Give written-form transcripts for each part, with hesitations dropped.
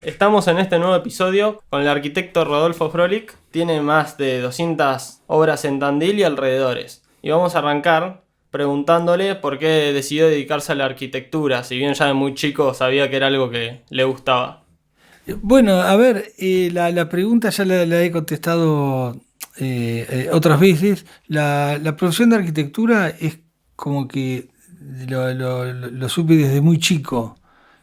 Estamos en este nuevo episodio con el arquitecto Rodolfo Frolik. Tiene más de 200 obras en Tandil y alrededores. Y vamos a arrancar preguntándole por qué decidió dedicarse a la arquitectura, si bien ya de muy chico sabía que era algo que le gustaba. Bueno, a ver, la pregunta ya la he contestado otras veces. La profesión de arquitectura es como que lo supe desde muy chico.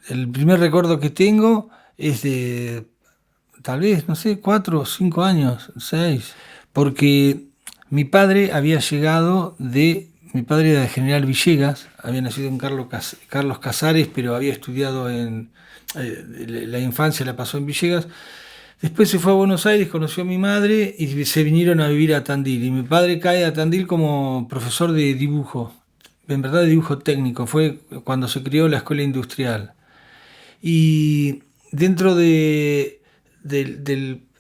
El primer recuerdo que tengo es de tal vez, no sé, 4 o 5 años, 6, porque mi padre era de General Villegas, había nacido en Carlos Casares, pero había estudiado la infancia la pasó en Villegas. Después se fue a Buenos Aires, conoció a mi madre y se vinieron a vivir a Tandil. Y mi padre cae a Tandil como profesor de dibujo, en verdad de dibujo técnico, fue cuando se creó la escuela industrial. Y dentro del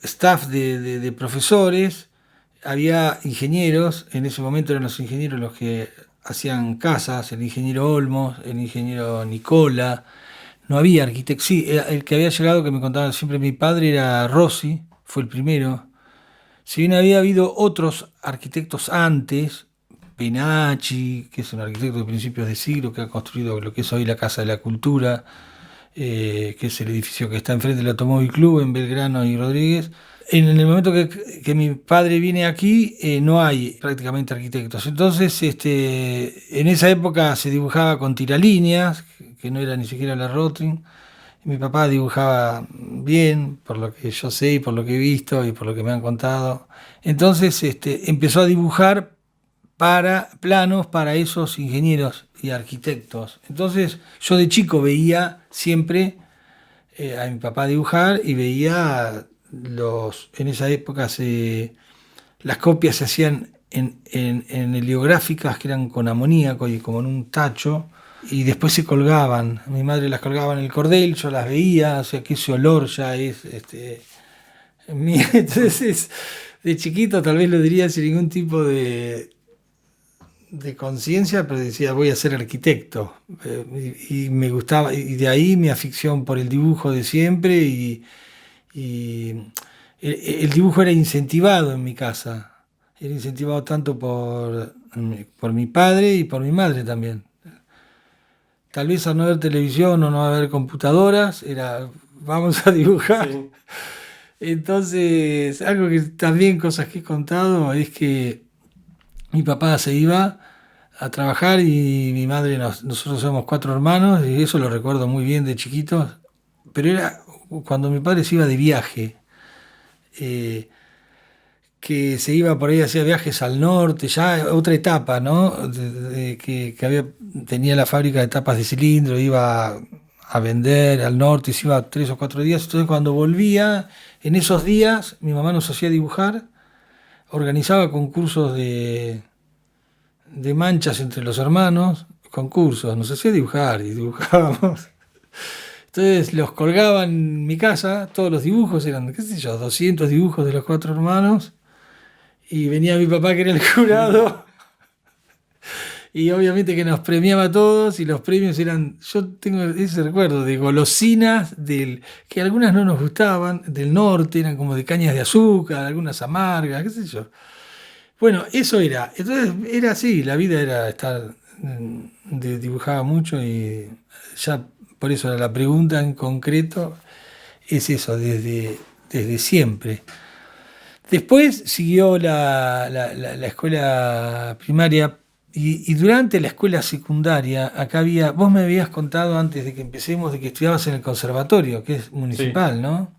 staff de profesores había ingenieros, en ese momento eran los ingenieros los que hacían casas, el ingeniero Olmos, el ingeniero Nicola, no había arquitecto, sí, el que había llegado, que me contaba siempre mi padre, era Rossi, fue el primero. Si bien había habido otros arquitectos antes, Penacci, que es un arquitecto de principios de siglo, que ha construido lo que es hoy la Casa de la Cultura, que es el edificio que está enfrente del Automóvil Club en Belgrano y Rodríguez. En el momento que mi padre viene aquí, no hay prácticamente arquitectos. Entonces, en esa época se dibujaba con tiralíneas, que no era ni siquiera la Rotring. Mi papá dibujaba bien, por lo que yo sé y por lo que he visto y por lo que me han contado. Entonces, empezó a dibujar planos para esos ingenieros y arquitectos. Entonces, yo de chico veía siempre a mi papá dibujar y veía en esa época las copias se hacían en heliográficas que eran con amoníaco y como en un tacho, y después se colgaban. Mi madre las colgaba en el cordel, yo las veía, o sea que ese olor ya es entonces de chiquito tal vez lo diría sin ningún tipo de conciencia, pero decía voy a ser arquitecto. Y me gustaba, y de ahí mi afición por el dibujo de siempre, y el dibujo era incentivado en mi casa, era incentivado tanto por mi padre y por mi madre también. Tal vez al no haber televisión o no haber computadoras, era vamos a dibujar. Sí. Entonces, algo que también, cosas que he contado, es que mi papá se iba a trabajar y mi madre, nosotros somos 4 hermanos, y eso lo recuerdo muy bien de chiquitos, pero era cuando mi padre se iba de viaje, eh, que se iba por ahí, hacía viajes al norte, ya otra etapa, ¿no? Tenía la fábrica de tapas de cilindro, iba a vender al norte y se iba 3 o 4 días. Entonces cuando volvía, en esos días, mi mamá nos hacía dibujar, organizaba concursos de manchas entre los hermanos, concursos, nos hacía dibujar y dibujábamos. Entonces los colgaba en mi casa, todos los dibujos eran, qué sé yo, 200 dibujos de los 4 hermanos, y venía mi papá que era el jurado, y obviamente que nos premiaba a todos, y los premios eran, yo tengo ese recuerdo de golosinas, que algunas no nos gustaban, del norte, eran como de cañas de azúcar, algunas amargas, qué sé yo. Bueno, eso era. Entonces era así, la vida era estar, dibujaba mucho, y ya por eso la pregunta en concreto es eso, desde siempre. Después siguió la escuela primaria, y durante la escuela secundaria, vos me habías contado antes de que empecemos de que estudiabas en el conservatorio, que es Sí. municipal, ¿no?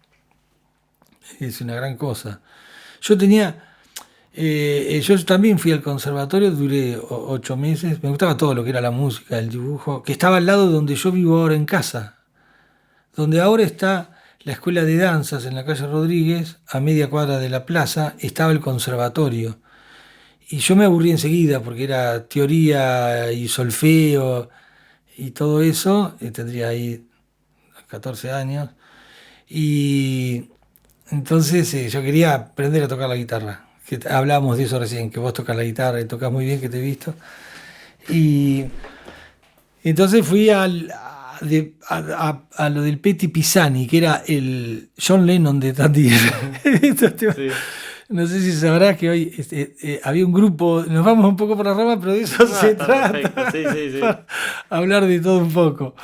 Es una gran cosa. Yo tenía... yo también fui al conservatorio, duré 8 meses, me gustaba todo lo que era la música, el dibujo, que estaba al lado de donde yo vivo ahora en casa, donde ahora está la escuela de danzas en la calle Rodríguez, a media cuadra de la plaza, estaba el conservatorio. Y yo me aburrí enseguida porque era teoría y solfeo y todo eso, tendría ahí 14 años, y entonces yo quería aprender a tocar la guitarra. Hablábamos de eso recién, que vos tocas la guitarra y tocas muy bien, que te he visto. Y entonces fui a lo del Petty Pisani, que era el John Lennon de Tandil. Sí. No sé si sabrás que hoy había un grupo, nos vamos un poco por la rama, pero de eso se trata. Perfecto. Sí. Para hablar de todo un poco.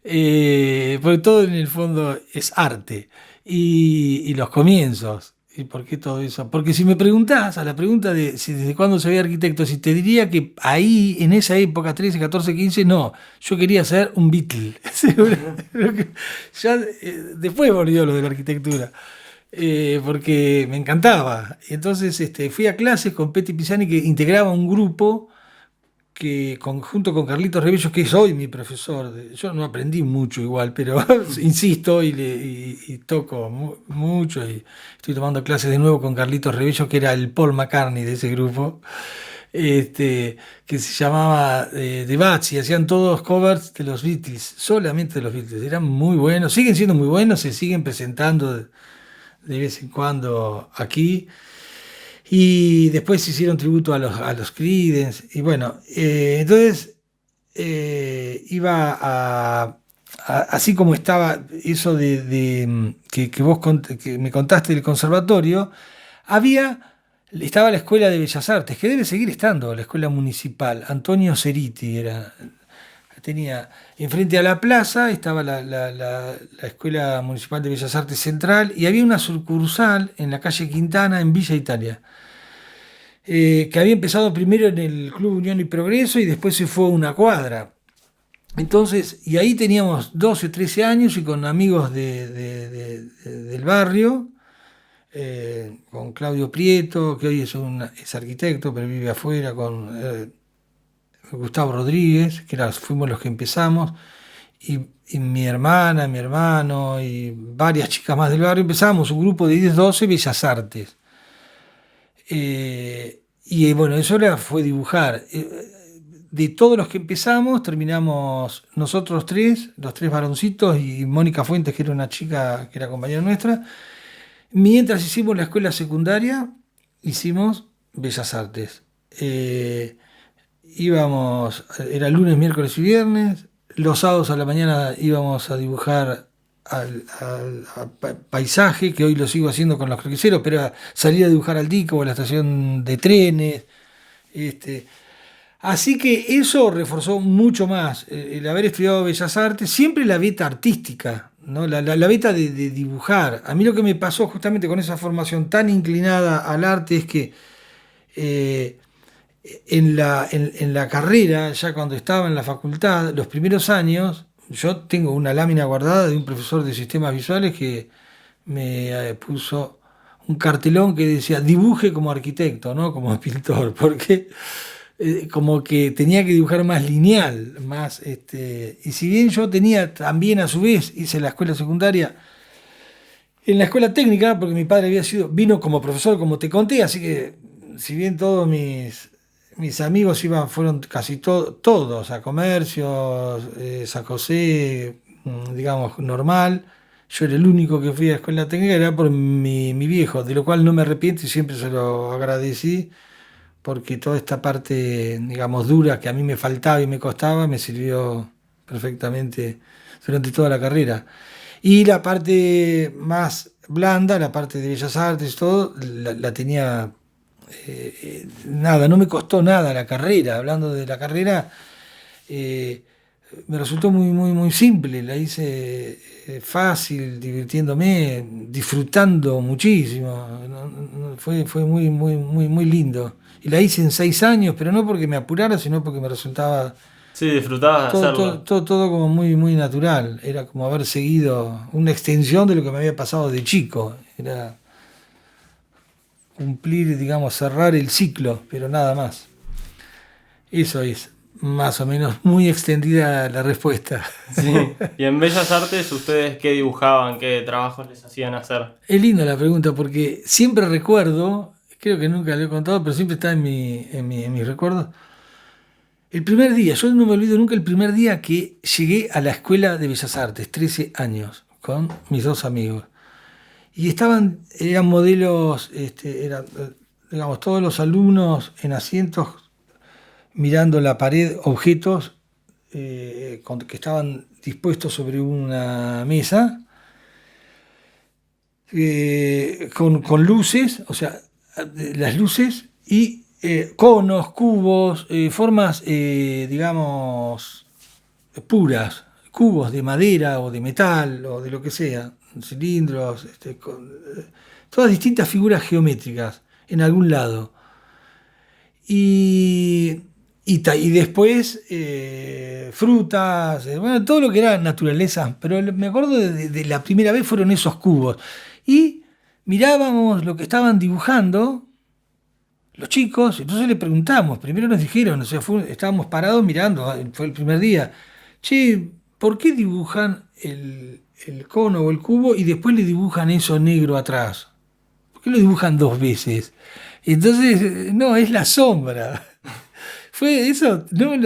Porque todo en el fondo es arte. Y los comienzos. ¿Y por qué todo eso? Porque si me preguntás, a la pregunta de si desde cuándo soy arquitecto, si te diría que ahí, en esa época, 13, 14, 15, no, yo quería ser un Beatle. Ya después volvió lo de la arquitectura. Porque me encantaba. Entonces fui a clases con Petty Pisani, que integraba un grupo que junto con Carlitos Rebellos, que es hoy mi profesor. Yo no aprendí mucho igual, pero insisto y toco mucho, y estoy tomando clases de nuevo con Carlitos Rebellos, que era el Paul McCartney de ese grupo, que se llamaba The Bats, y hacían todos covers de los Beatles, solamente de los Beatles. Eran muy buenos, siguen siendo muy buenos, se siguen presentando de vez en cuando aquí. Y después se hicieron tributo a los Creedence. Y bueno, entonces iba así como estaba eso que vos que me contaste del conservatorio, estaba la Escuela de Bellas Artes, que debe seguir estando, la Escuela Municipal. Antonio Ceriti tenía enfrente a la plaza, estaba la Escuela Municipal de Bellas Artes Central, y había una sucursal en la calle Quintana, en Villa Italia, que había empezado primero en el Club Unión y Progreso y después se fue a una cuadra. Entonces, y ahí teníamos 12 o 13 años, y con amigos del barrio, con Claudio Prieto, que hoy es arquitecto, pero vive afuera, con Gustavo Rodríguez, fuimos los que empezamos, y mi hermana, mi hermano y varias chicas más del barrio empezamos un grupo de 10, 12 Bellas Artes. Y bueno, eso fue dibujar. De todos los que empezamos, terminamos nosotros tres, los tres varoncitos, y Mónica Fuentes, que era una chica que era compañera nuestra. Mientras hicimos la escuela secundaria, hicimos Bellas Artes. Era lunes, miércoles y viernes. Los sábados a la mañana íbamos a dibujar paisaje, que hoy lo sigo haciendo con los croqueseros, pero salir a dibujar al Dico o a la estación de trenes. Así que eso reforzó mucho más el haber estudiado Bellas Artes, siempre la beta artística, ¿no? La beta de dibujar. A mí lo que me pasó justamente con esa formación tan inclinada al arte es que en la carrera, ya cuando estaba en la facultad, los primeros años, yo tengo una lámina guardada de un profesor de sistemas visuales que me puso un cartelón que decía: dibuje como arquitecto, no como pintor, porque como que tenía que dibujar más lineal, más y si bien yo tenía también, a su vez, hice la escuela secundaria en la escuela técnica, porque mi padre vino como profesor, como te conté, así que si bien todos mis amigos fueron casi todos a comercios, San José, digamos, normal. Yo era el único que fui a la escuela técnica, era por mi viejo, de lo cual no me arrepiento y siempre se lo agradecí, porque toda esta parte, digamos, dura que a mí me faltaba y me costaba, me sirvió perfectamente durante toda la carrera. Y la parte más blanda, la parte de Bellas Artes, todo, la tenía. Nada, no me costó nada la carrera. Hablando de la carrera, me resultó muy, muy, muy simple. La hice fácil, divirtiéndome, disfrutando muchísimo. Fue muy, muy, muy, muy lindo. Y la hice en 6 años, pero no porque me apurara, sino porque me resultaba. Sí, disfrutabas de hacerlo. Todo como muy, muy natural. Era como haber seguido una extensión de lo que me había pasado de chico. Era cumplir, digamos, cerrar el ciclo, pero nada más. Eso es, más o menos, muy extendida la respuesta. Sí. Y en Bellas Artes, ¿ustedes qué dibujaban? ¿Qué trabajos les hacían hacer? Es linda la pregunta, porque siempre recuerdo, creo que nunca lo he contado, pero siempre está en mis recuerdos. El primer día, yo no me olvido nunca el primer día que llegué a la Escuela de Bellas Artes, 13 años, con mis 2 amigos. Y eran modelos, digamos, todos los alumnos en asientos mirando la pared, objetos que estaban dispuestos sobre una mesa, con luces, o sea, las luces y conos, cubos, formas, digamos, puras, cubos de madera o de metal o de lo que sea, cilindros, todas distintas figuras geométricas en algún lado. Y después frutas, bueno, todo lo que era naturaleza, pero me acuerdo de la primera vez fueron esos cubos. Y mirábamos lo que estaban dibujando los chicos, entonces le preguntamos, primero nos dijeron, o sea, estábamos parados mirando, fue el primer día, che, ¿por qué dibujan el cono o el cubo y después le dibujan eso negro atrás? ¿Por qué lo dibujan dos veces? Entonces, no, es la sombra. Fue eso, no me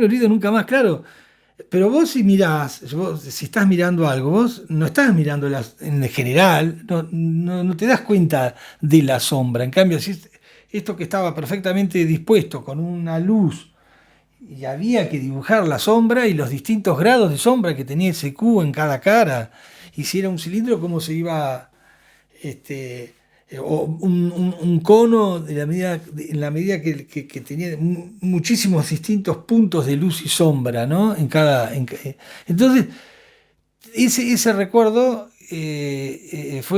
lo olvido nunca más, claro. Pero vos si mirás, si estás mirando algo, vos no estás mirando en general, no te das cuenta de la sombra. En cambio, si esto que estaba perfectamente dispuesto con una luz y había que dibujar la sombra y los distintos grados de sombra que tenía ese cubo en cada cara, y si era un cilindro, cómo se iba, o un cono en la medida que tenía muchísimos distintos puntos de luz y sombra, ¿no? Entonces, ese recuerdo es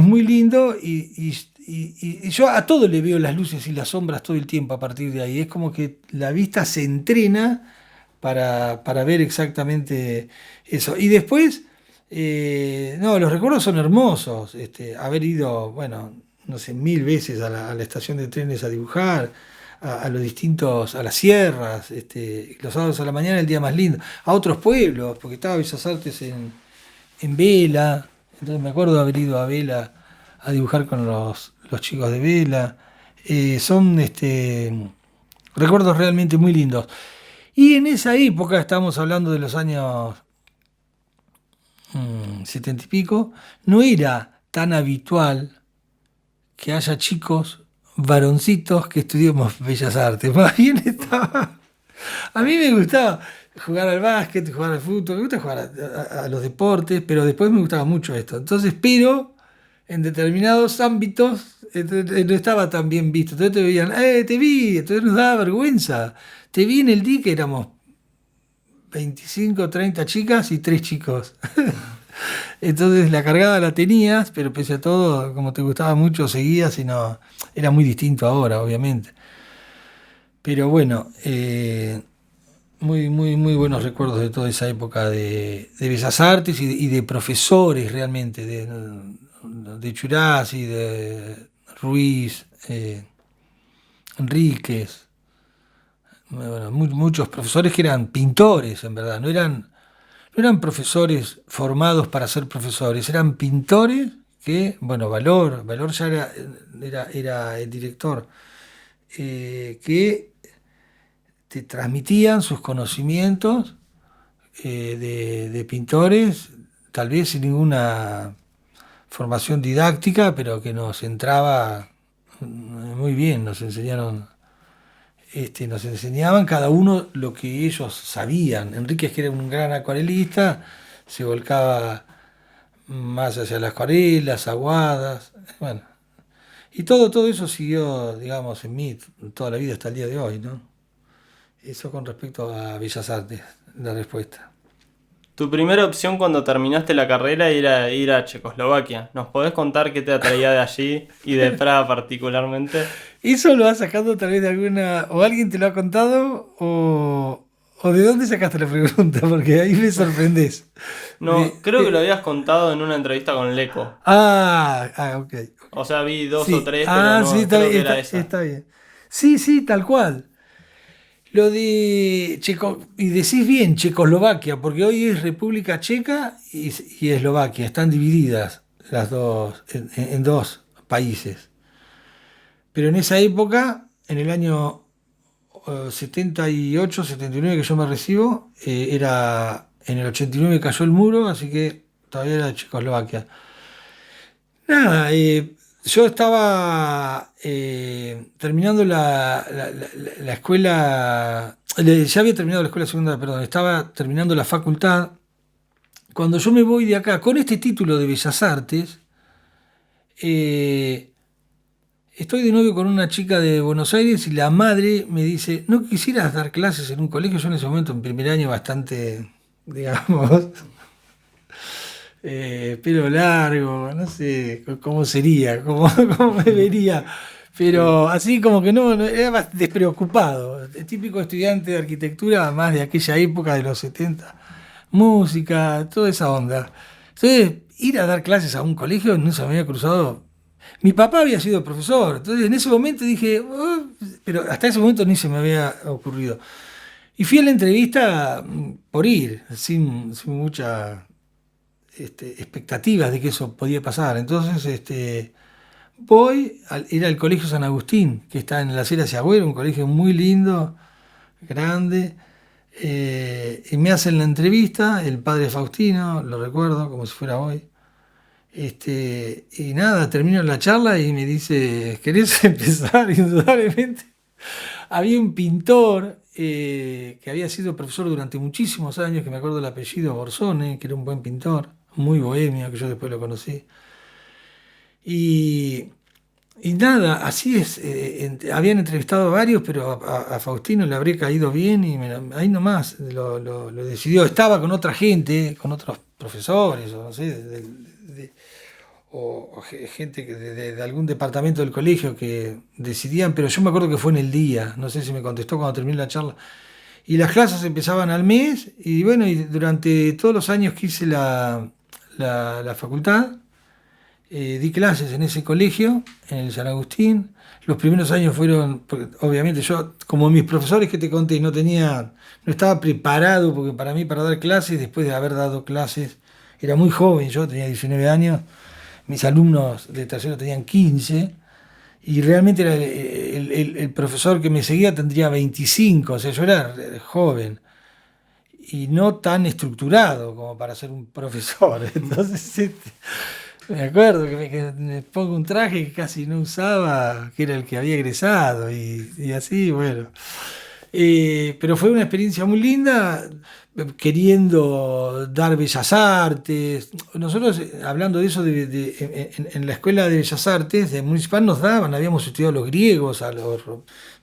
muy lindo y yo a todo le veo las luces y las sombras todo el tiempo a partir de ahí. Es como que la vista se entrena para ver exactamente eso. Y después, no, los recuerdos son hermosos. Haber ido, bueno, no sé, 1000 veces a la estación de trenes a dibujar, a los distintos, a las sierras, los sábados a la mañana el día más lindo, a otros pueblos, porque estaba Bellas Artes en Vela, entonces me acuerdo de haber ido a Vela a dibujar con los chicos de Vela. Son recuerdos realmente muy lindos. Y en esa época, estamos hablando de los años 70 y pico, no era tan habitual que haya chicos varoncitos que estudiemos Bellas Artes. Más bien estaba. A mí me gustaba jugar al básquet, jugar al fútbol, me gusta jugar a los deportes, pero después me gustaba mucho esto. Entonces, pero en determinados ámbitos no estaba tan bien visto. Entonces te veían, te vi, entonces nos daba vergüenza. Te vi en el día que éramos 25, 30 chicas y 3 chicos. Entonces la cargada la tenías, pero pese a todo, como te gustaba mucho, seguías y no. Era muy distinto ahora, obviamente. Pero bueno, muy, muy, muy buenos recuerdos de toda esa época de Bellas Artes y de profesores realmente, de Churasi, de Ruiz, Enríquez. Bueno, muchos profesores que eran pintores, en verdad, no eran profesores formados para ser profesores, eran pintores que, bueno, Valor ya era el director, que te transmitían sus conocimientos de pintores, tal vez sin ninguna formación didáctica, pero que nos entraba muy bien, nos enseñaban cada uno lo que ellos sabían. Enríquez, que era un gran acuarelista, se volcaba más hacia las acuarelas, aguadas, bueno. Y todo eso siguió, digamos, en mí toda la vida hasta el día de hoy, ¿no? Eso con respecto a Bellas Artes, la respuesta. Tu primera opción cuando terminaste la carrera era ir a Checoslovaquia. ¿Nos podés contar qué te atraía de allí y de Praga particularmente? ¿Eso lo has sacado a través de alguna... o alguien te lo ha contado o de dónde sacaste la pregunta? Porque ahí me sorprendés. No, creo que lo habías contado en una entrevista con Leco. Ok. O sea, vi 2 Sí. o 3, pero no, Sí, creo que era esa. está bien. Sí, tal cual. Lo de y decís bien, Checoslovaquia, porque hoy es República Checa y Eslovaquia, están divididas las dos en dos países. Pero en esa época, en el año 78, 79 que yo me recibo, en el 89 cayó el muro, así que todavía era Checoslovaquia. Nada, Yo estaba terminando la escuela, ya había terminado la escuela secundaria, perdón, estaba terminando la facultad. Cuando yo me voy de acá con este título de Bellas Artes, eh, estoy de novio con una chica de Buenos Aires y la madre me dice, ¿no quisieras dar clases en un colegio? Yo en ese momento, en primer año, bastante, digamos, pelo largo, no sé cómo sería, cómo me vería, pero así como que era más despreocupado, el típico estudiante de arquitectura más de aquella época de los 70, música, toda esa onda. Entonces, ir a dar clases a un colegio no se me había cruzado. Mi papá había sido profesor, entonces en ese momento dije, "Oh", pero hasta ese momento ni se me había ocurrido. Y fui a la entrevista por ir, sin mucha expectativas de que eso podía pasar. Entonces, ir al Colegio San Agustín, que está en las Heras y Agüero, un colegio muy lindo, grande, y me hacen la entrevista, el padre Faustino, lo recuerdo como si fuera hoy. Y nada, termino la charla y me dice, ¿querés empezar? Indudablemente. Había un pintor que había sido profesor durante muchísimos años, que me acuerdo el apellido Borsone, que era un buen pintor, muy bohemio, que yo después lo conocí. Y, y nada, así es. Habían entrevistado a varios, pero a Faustino le habría caído bien y ahí nomás lo decidió. Estaba con otra gente, con otros profesores, o no sé, gente de algún departamento del colegio que decidían, pero yo me acuerdo que fue en el día, no sé si me contestó cuando terminé la charla. Y las clases empezaban al mes, y bueno, y durante todos los años que hice la facultad, di clases en ese colegio, en el San Agustín. Los primeros años fueron, porque obviamente yo, como mis profesores que te conté, no estaba preparado, porque para mí, para dar clases, después de haber dado clases, era muy joven, yo tenía 19 años, mis alumnos de tercero tenían 15, y realmente era el profesor que me seguía tendría 25, o sea, yo era joven y no tan estructurado como para ser un profesor. Entonces, me acuerdo que me pongo un traje que casi no usaba, que era el que había egresado, y así, bueno. Pero fue una experiencia muy linda, queriendo dar bellas artes. Nosotros, hablando de eso, en la escuela de bellas artes de municipal nos daban, habíamos estudiado los griegos,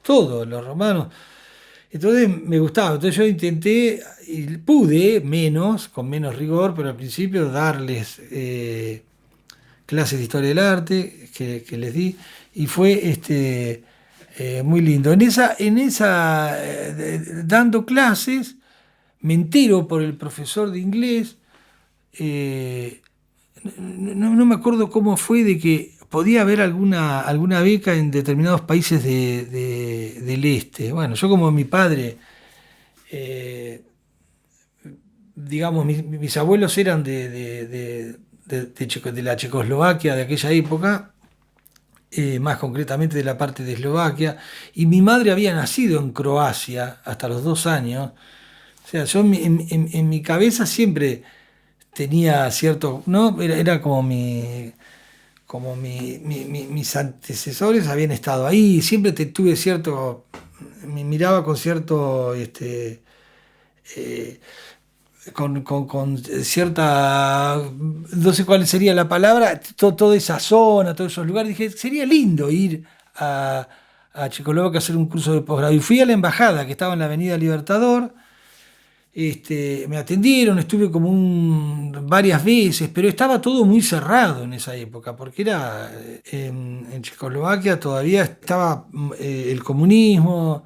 todos los romanos. Entonces me gustaba, entonces yo intenté, y pude, con menos rigor, pero al principio darles clases de historia del arte que les di, y fue muy lindo. Dando clases, me entero por el profesor de inglés, eh, no me acuerdo cómo fue, de que podía haber alguna beca en determinados países del este. Bueno, yo como mi padre, eh, digamos, mis abuelos eran de la Checoslovaquia de aquella época, más concretamente de la parte de Eslovaquia, y mi madre había nacido en Croacia hasta los 2 años. O sea, yo en mi cabeza siempre tenía cierto, ¿no? Era mis antecesores habían estado ahí, siempre tuve cierto, me miraba con cierto, eh, con cierta, no sé cuál sería la palabra, toda esa zona, todos esos lugares. Dije, sería lindo ir a Checoslovaquia a hacer un curso de posgrado. Y fui a la embajada que estaba en la Avenida Libertador. Me atendieron, estuve como varias veces, pero estaba todo muy cerrado en esa época, porque en Checoslovaquia todavía estaba el comunismo,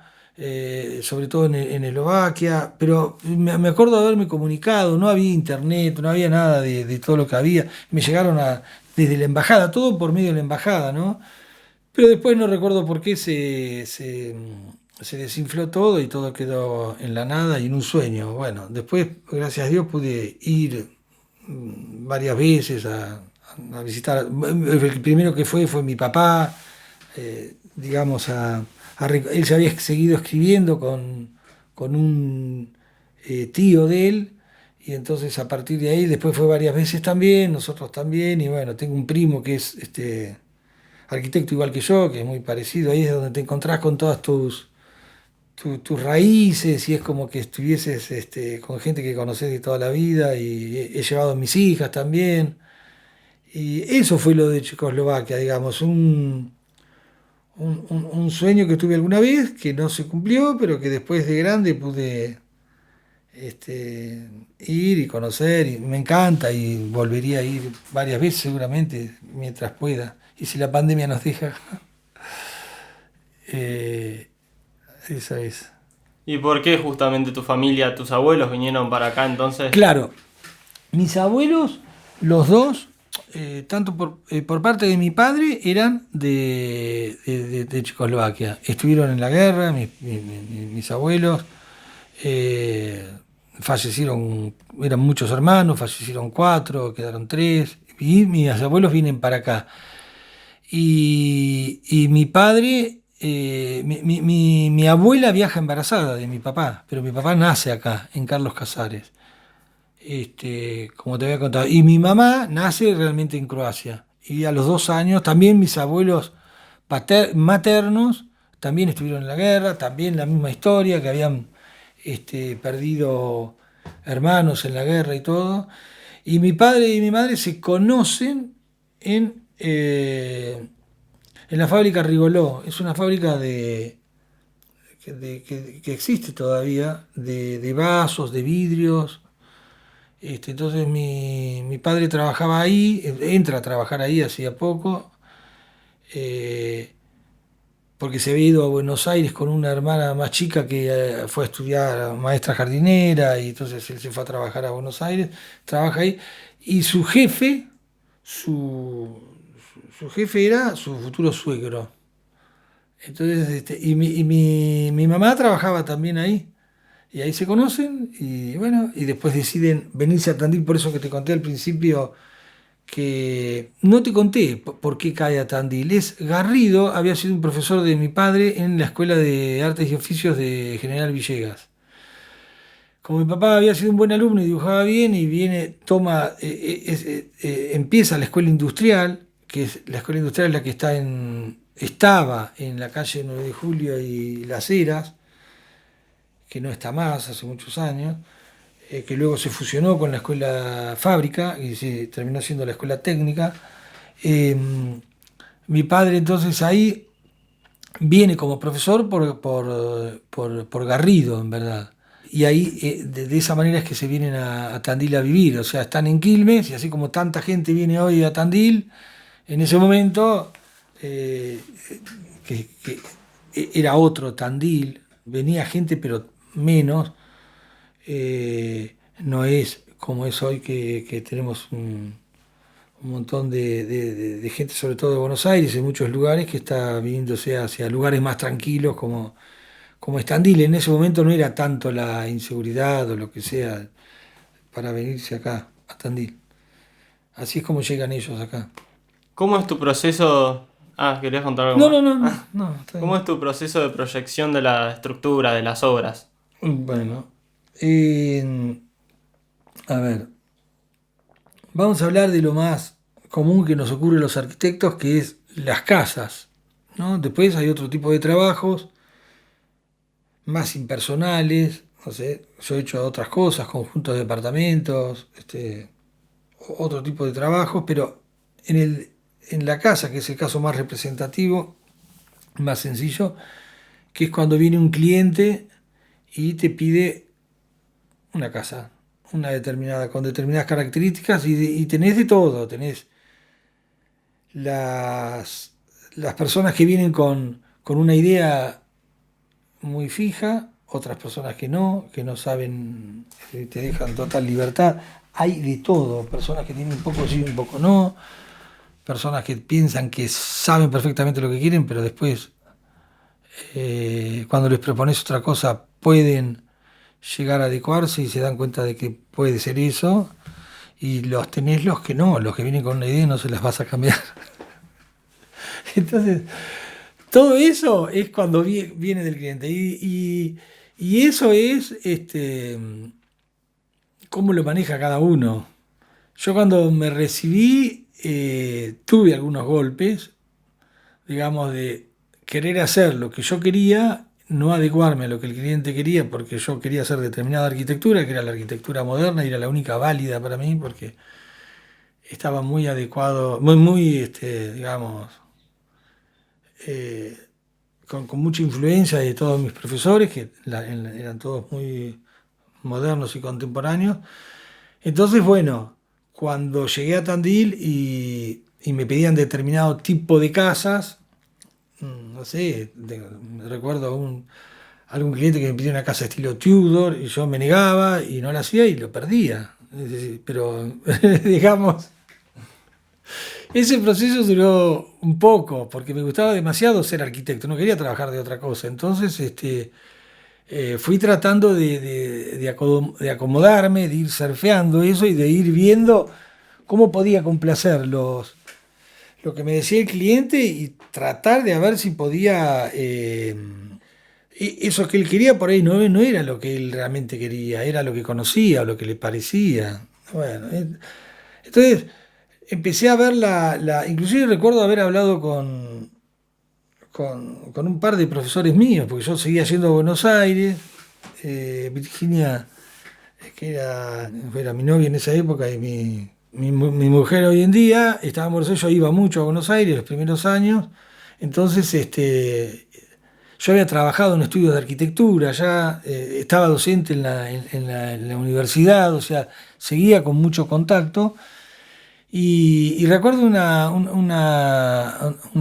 sobre todo en Eslovaquia, pero me acuerdo de haberme comunicado, no había internet, no había nada de todo lo que había, me llegaron desde la embajada, todo por medio de la embajada, ¿no? Pero después no recuerdo por qué se desinfló todo y todo quedó en la nada y en un sueño. Bueno, después, gracias a Dios, pude ir varias veces a visitar. El primero que fue mi papá, digamos, él se había seguido escribiendo con un tío de él. Y entonces a partir de ahí, después fue varias veces también, nosotros también, y bueno, tengo un primo que es arquitecto igual que yo, que es muy parecido, ahí es donde te encontrás con todas tus raíces y es como que estuvieses con gente que conoces de toda la vida y he llevado a mis hijas también. Y eso fue lo de Checoslovaquia, digamos, un sueño que tuve alguna vez, que no se cumplió, pero que después de grande pude ir y conocer, y me encanta y volvería a ir varias veces seguramente mientras pueda. Y si la pandemia nos deja, eh, esa es. ¿Y por qué justamente tu familia, tus abuelos vinieron para acá entonces? Claro, mis abuelos, los dos, tanto por parte de mi padre, eran de Checoslovaquia. Estuvieron en la guerra, mis abuelos. eh, Fallecieron, eran muchos hermanos, fallecieron 4, quedaron 3. Y mis abuelos vienen para acá. Y mi padre, mi abuela viaja embarazada de mi papá, pero mi papá nace acá, en Carlos Casares, como te había contado. Y mi mamá nace realmente en Croacia. Y a los 2 años también mis abuelos maternos también estuvieron en la guerra, también la misma historia, que habían perdido hermanos en la guerra y todo. Y mi padre y mi madre se conocen en la fábrica Rigoló. Es una fábrica que existe todavía, de vasos, de vidrios. Entonces mi padre trabajaba ahí, entra a trabajar ahí hacía poco, eh, porque se había ido a Buenos Aires con una hermana más chica que fue a estudiar maestra jardinera, y entonces él se fue a trabajar a Buenos Aires, trabaja ahí, y su jefe, su, su jefe era su futuro suegro. Entonces, mi mamá trabajaba también ahí. Y ahí se conocen y bueno, y después deciden venirse a Tandil, por eso que te conté al principio que no te conté por qué cae a Tandil. Garrido había sido un profesor de mi padre en la Escuela de Artes y Oficios de General Villegas. Como mi papá había sido un buen alumno y dibujaba bien, y viene, empieza la escuela industrial, que es la escuela industrial la que estaba en la calle 9 de Julio y Las Heras, que no está más hace muchos años, que luego se fusionó con la escuela fábrica y se terminó siendo la escuela técnica. Eh, Mi padre entonces ahí viene como profesor por Garrido, en verdad. Y ahí de esa manera es que se vienen a Tandil a vivir, o sea, están en Quilmes, y así como tanta gente viene hoy a Tandil, en ese momento eh, que era otro Tandil, venía gente pero menos, no es como es hoy que tenemos un montón de gente, sobre todo de Buenos Aires, en muchos lugares, que está viniéndose hacia lugares más tranquilos como es Tandil. En ese momento no era tanto la inseguridad o lo que sea para venirse acá, a Tandil. Así es como llegan ellos acá. ¿Cómo es tu proceso? Ah, ¿querías contar algo No, más? no, no, no, no, está ¿Cómo bien. es tu proceso de proyección de la estructura, de las obras? Bueno, a ver, vamos a hablar de lo más común que nos ocurre a los arquitectos, que es las casas, ¿no? Después hay otro tipo de trabajos más impersonales, no sé, yo he hecho otras cosas, conjuntos de departamentos, otro tipo de trabajos, pero en la casa, que es el caso más representativo, más sencillo, que es cuando viene un cliente y te pide una casa, con determinadas características, y tenés de todo, tenés las, las personas que vienen con una idea muy fija, otras personas que no saben, te dejan total libertad. Hay de todo, personas que tienen un poco sí, un poco no, personas que piensan que saben perfectamente lo que quieren, pero después, cuando les propones otra cosa, pueden llegar a adecuarse y se dan cuenta de que puede ser eso. Y los tenés los que no, los que vienen con una idea y no se las vas a cambiar. Entonces, todo eso es cuando viene del cliente. Y eso es cómo lo maneja cada uno. Yo cuando me recibí tuve algunos golpes, digamos, de querer hacer lo que yo quería, no adecuarme a lo que el cliente quería, porque yo quería hacer determinada arquitectura, que era la arquitectura moderna, y era la única válida para mí, porque estaba muy adecuado, digamos, eh, con mucha influencia de todos mis profesores, que eran todos muy modernos y contemporáneos. Entonces, bueno, cuando llegué a Tandil y me pedían determinado tipo de casas, no sé, recuerdo algún cliente que me pidió una casa estilo Tudor y yo me negaba y no la hacía y lo perdía. Es decir, pero, digamos, ese proceso duró un poco porque me gustaba demasiado ser arquitecto, no quería trabajar de otra cosa. Entonces, fui tratando de acomodarme, de ir surfeando eso y de ir viendo cómo podía complacer lo que me decía el cliente y tratar de ver si podía, eso que él quería por ahí no era lo que él realmente quería, era lo que conocía o lo que le parecía. Bueno, entonces empecé a ver inclusive recuerdo haber hablado con un par de profesores míos, porque yo seguía yendo a Buenos Aires, Virginia, que era mi novia en esa época y mi mujer hoy en día, estaba en Buenos Aires, yo iba mucho a Buenos Aires los primeros años, entonces yo había trabajado en estudios de arquitectura, ya estaba docente en la universidad, o sea, seguía con mucho contacto. Y recuerdo una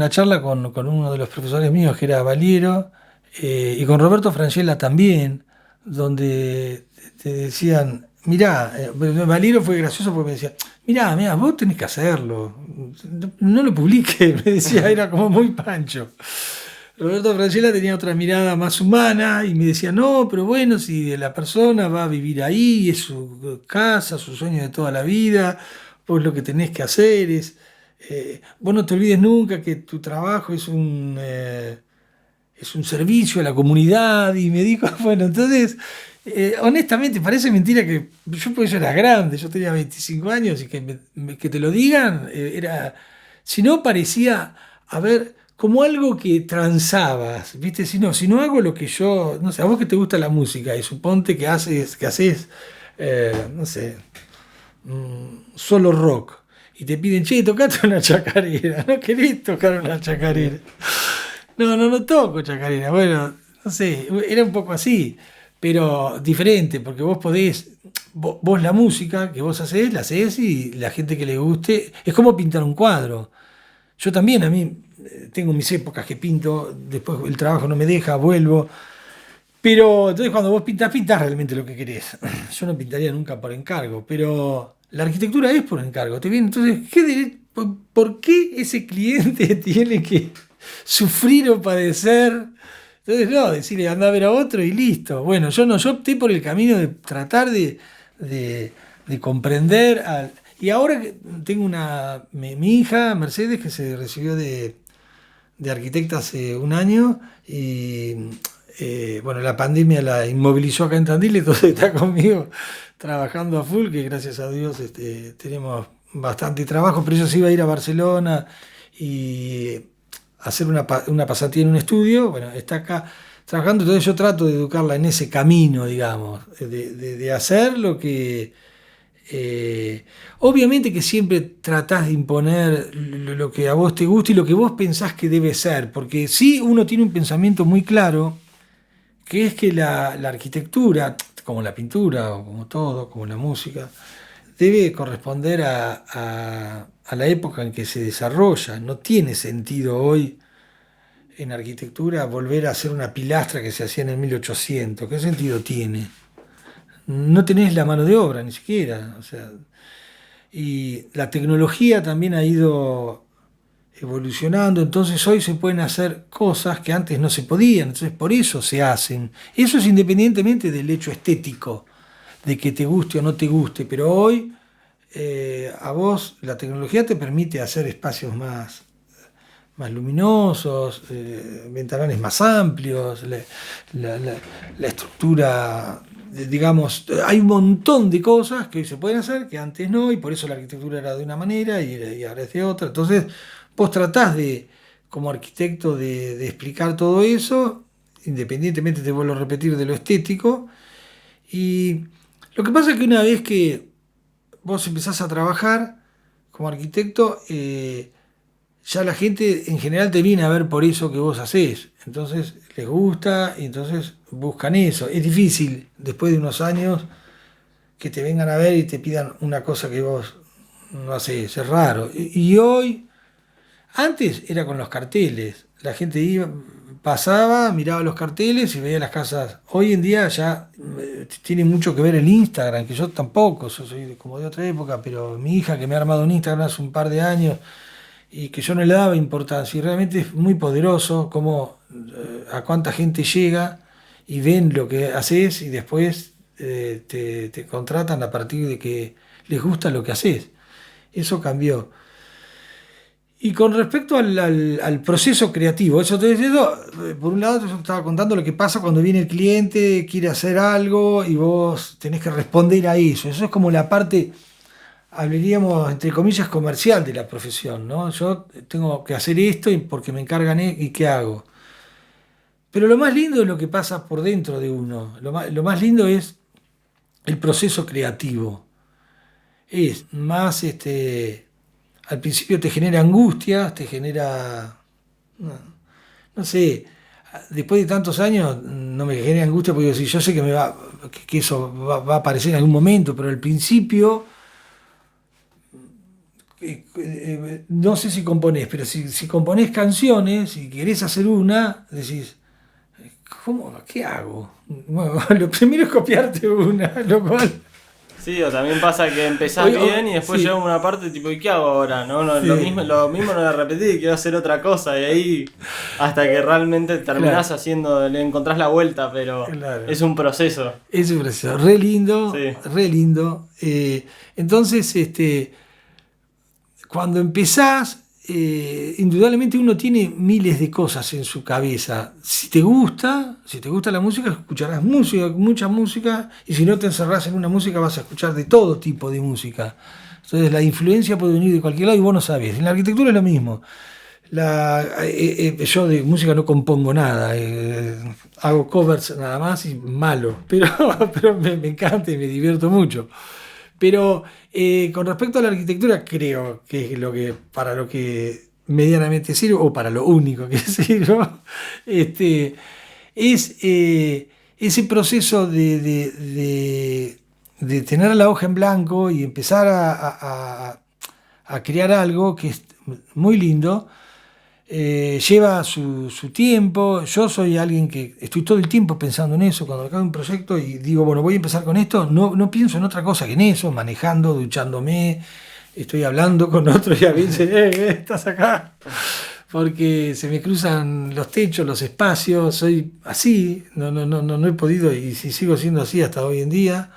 charla con uno de los profesores míos, que era Valiero, y con Roberto Francella también, donde te decían, mirá, Valiero fue gracioso porque me decía, mirá, vos tenés que hacerlo, no lo publiques, me decía, era como muy pancho. Roberto Francella tenía otra mirada más humana y me decía, no, pero bueno, si la persona va a vivir ahí, es su casa, su sueño de toda la vida, vos lo que tenés que hacer es, vos no te olvides nunca que tu trabajo es un servicio a la comunidad. Y me dijo, bueno, entonces, honestamente, parece mentira que yo, pues yo era grande, yo tenía 25 años y que te lo digan, si no parecía, a ver, como algo que transabas, ¿viste? Si no hago lo que yo, no sé, a vos que te gusta la música y suponte que haces, no sé, solo rock y te piden, che, tocate una chacarera, ¿no querés tocar una chacarera? No toco chacarera. Bueno, no sé, era un poco así, pero diferente, porque vos podés, vos la música que vos hacés, la hacés y la gente que le guste, es como pintar un cuadro. Yo también, a mí, tengo mis épocas que pinto, después el trabajo no me deja, vuelvo. Pero entonces cuando vos pintás realmente lo que querés. Yo no pintaría nunca por encargo, pero la arquitectura es por encargo. ¿Te viene? Entonces, ¿por qué ese cliente tiene que sufrir o padecer? Entonces, no, decirle anda a ver a otro y listo. Bueno, yo opté por el camino de tratar de comprender. Y ahora que tengo mi hija, Mercedes, que se recibió de arquitecta hace un año y bueno, la pandemia la inmovilizó acá en Tandil, entonces está conmigo trabajando a full, que gracias a Dios tenemos bastante trabajo, pero ella se iba a ir a Barcelona y hacer una pasantía en un estudio. Bueno, está acá trabajando, entonces yo trato de educarla en ese camino, digamos, de hacer lo que... obviamente que siempre tratás de imponer lo que a vos te gusta y lo que vos pensás que debe ser, porque sí uno tiene un pensamiento muy claro, que es que la arquitectura, como la pintura o como todo, como la música, debe corresponder a la época en que se desarrolla. No tiene sentido hoy en arquitectura volver a hacer una pilastra que se hacía en el 1800. ¿Qué sentido tiene? No tenés la mano de obra ni siquiera. O sea, y la tecnología también ha ido evolucionando, entonces hoy se pueden hacer cosas que antes no se podían, entonces por eso se hacen. Eso es independientemente del hecho estético, de que te guste o no te guste, pero hoy a vos la tecnología te permite hacer espacios más luminosos, ventanales más amplios, la estructura, digamos, hay un montón de cosas que hoy se pueden hacer que antes no, y por eso la arquitectura era de una manera y ahora es de otra. Entonces vos tratás como arquitecto de explicar todo eso, independientemente, te vuelvo a repetir, de lo estético. Y lo que pasa es que una vez que vos empezás a trabajar como arquitecto, ya la gente en general te viene a ver por eso que vos hacés. Entonces les gusta y entonces buscan eso. Es difícil después de unos años que te vengan a ver y te pidan una cosa que vos no hacés. Es raro. Y hoy, antes era con los carteles. La gente iba, pasaba, miraba los carteles y veía las casas. Hoy en día ya tiene mucho que ver el Instagram, que yo tampoco, yo soy como de otra época, pero mi hija que me ha armado un Instagram hace un par de años y que yo no le daba importancia, y realmente es muy poderoso cómo a cuánta gente llega y ven lo que haces y después te contratan a partir de que les gusta lo que haces. Eso cambió. Y con respecto al proceso creativo, eso te eso, por un lado yo estaba contando lo que pasa cuando viene el cliente, quiere hacer algo y vos tenés que responder a eso. Eso es como la parte, hablaríamos entre comillas, comercial de la profesión, ¿no? Yo tengo que hacer esto y porque me encargan y qué hago. Pero lo más lindo es lo que pasa por dentro de uno. Lo más lindo es el proceso creativo. Es más, al principio te genera angustias, te genera, no, no sé, después de tantos años no me genera angustia porque si yo sé que que eso va a aparecer en algún momento, pero al principio no sé si componés, pero si componés canciones y querés hacer una, decís, ¿cómo? ¿Qué hago? Bueno, lo primero es copiarte una, lo cual... Sí, o también pasa que empezás bien y después sí, llega una parte tipo, ¿y qué hago ahora? No, sí, lo mismo no lo repetí y quiero hacer otra cosa. Y ahí hasta que realmente terminás claro, haciendo, le encontrás la vuelta, pero claro. es un proceso. Es un proceso re lindo, Sí. re lindo. Entonces, cuando empezás, indudablemente uno tiene miles de cosas en su cabeza. Si te gusta la música, escucharás música, mucha música, y si no te encerrás en una música, vas a escuchar de todo tipo de música. Entonces la influencia puede venir de cualquier lado y vos no sabés. En la arquitectura es lo mismo. Yo de música no compongo nada, hago covers nada más y malo, pero me encanta y me divierto mucho. Pero con respecto a la arquitectura, creo que es para lo que medianamente sirve, o para lo único que sirvo, es ese proceso de tener la hoja en blanco y empezar a crear algo que es muy lindo. Lleva su tiempo. Yo soy alguien que estoy todo el tiempo pensando en eso. Cuando acabo un proyecto y digo, bueno, voy a empezar con esto, no pienso en otra cosa que en eso, manejando, duchándome, estoy hablando con otros y a veces, estás acá, porque se me cruzan los techos, los espacios, soy así, no he podido y si sigo siendo así hasta hoy en día.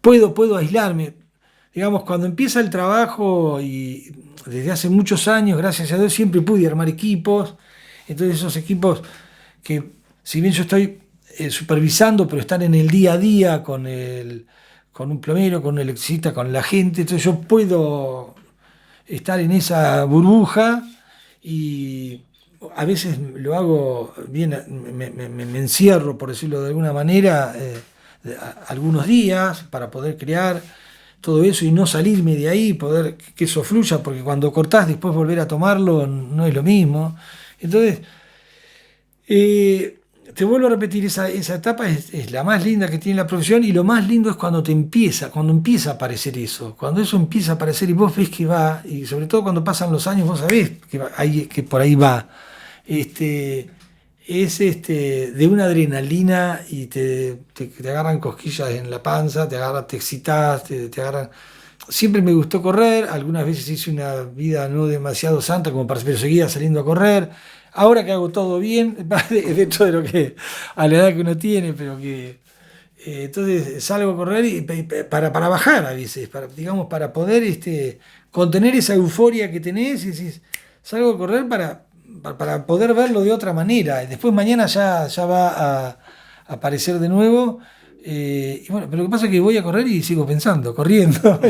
Puedo aislarme. Digamos, cuando empieza el trabajo y desde hace muchos años, gracias a Dios, siempre pude armar equipos. Entonces esos equipos que, si bien yo estoy supervisando, pero están en el día a día con un plomero, con un electricista, con la gente, entonces yo puedo estar en esa burbuja y a veces lo hago bien, me encierro, por decirlo de alguna manera, algunos días para poder crear todo eso y no salirme de ahí, poder que eso fluya, porque cuando cortás después volver a tomarlo no es lo mismo. Entonces, te vuelvo a repetir, esa etapa es la más linda que tiene la profesión y lo más lindo es cuando cuando empieza a aparecer eso, cuando eso empieza a aparecer y vos ves que va, y sobre todo cuando pasan los años vos sabés que por ahí va. Es de una adrenalina y te agarran cosquillas en la panza, te excitas, te agarran. Siempre me gustó correr, algunas veces hice una vida no demasiado santa como para, pero seguía saliendo a correr. Ahora que hago todo bien, dentro de lo que a la edad que uno tiene, pero que entonces salgo a correr y para bajar a veces, digamos, para poder contener esa euforia que tenés y decís, salgo a correr para poder verlo de otra manera. Y después mañana ya va a aparecer de nuevo Y bueno, pero lo que pasa es que voy a correr y sigo pensando, corriendo.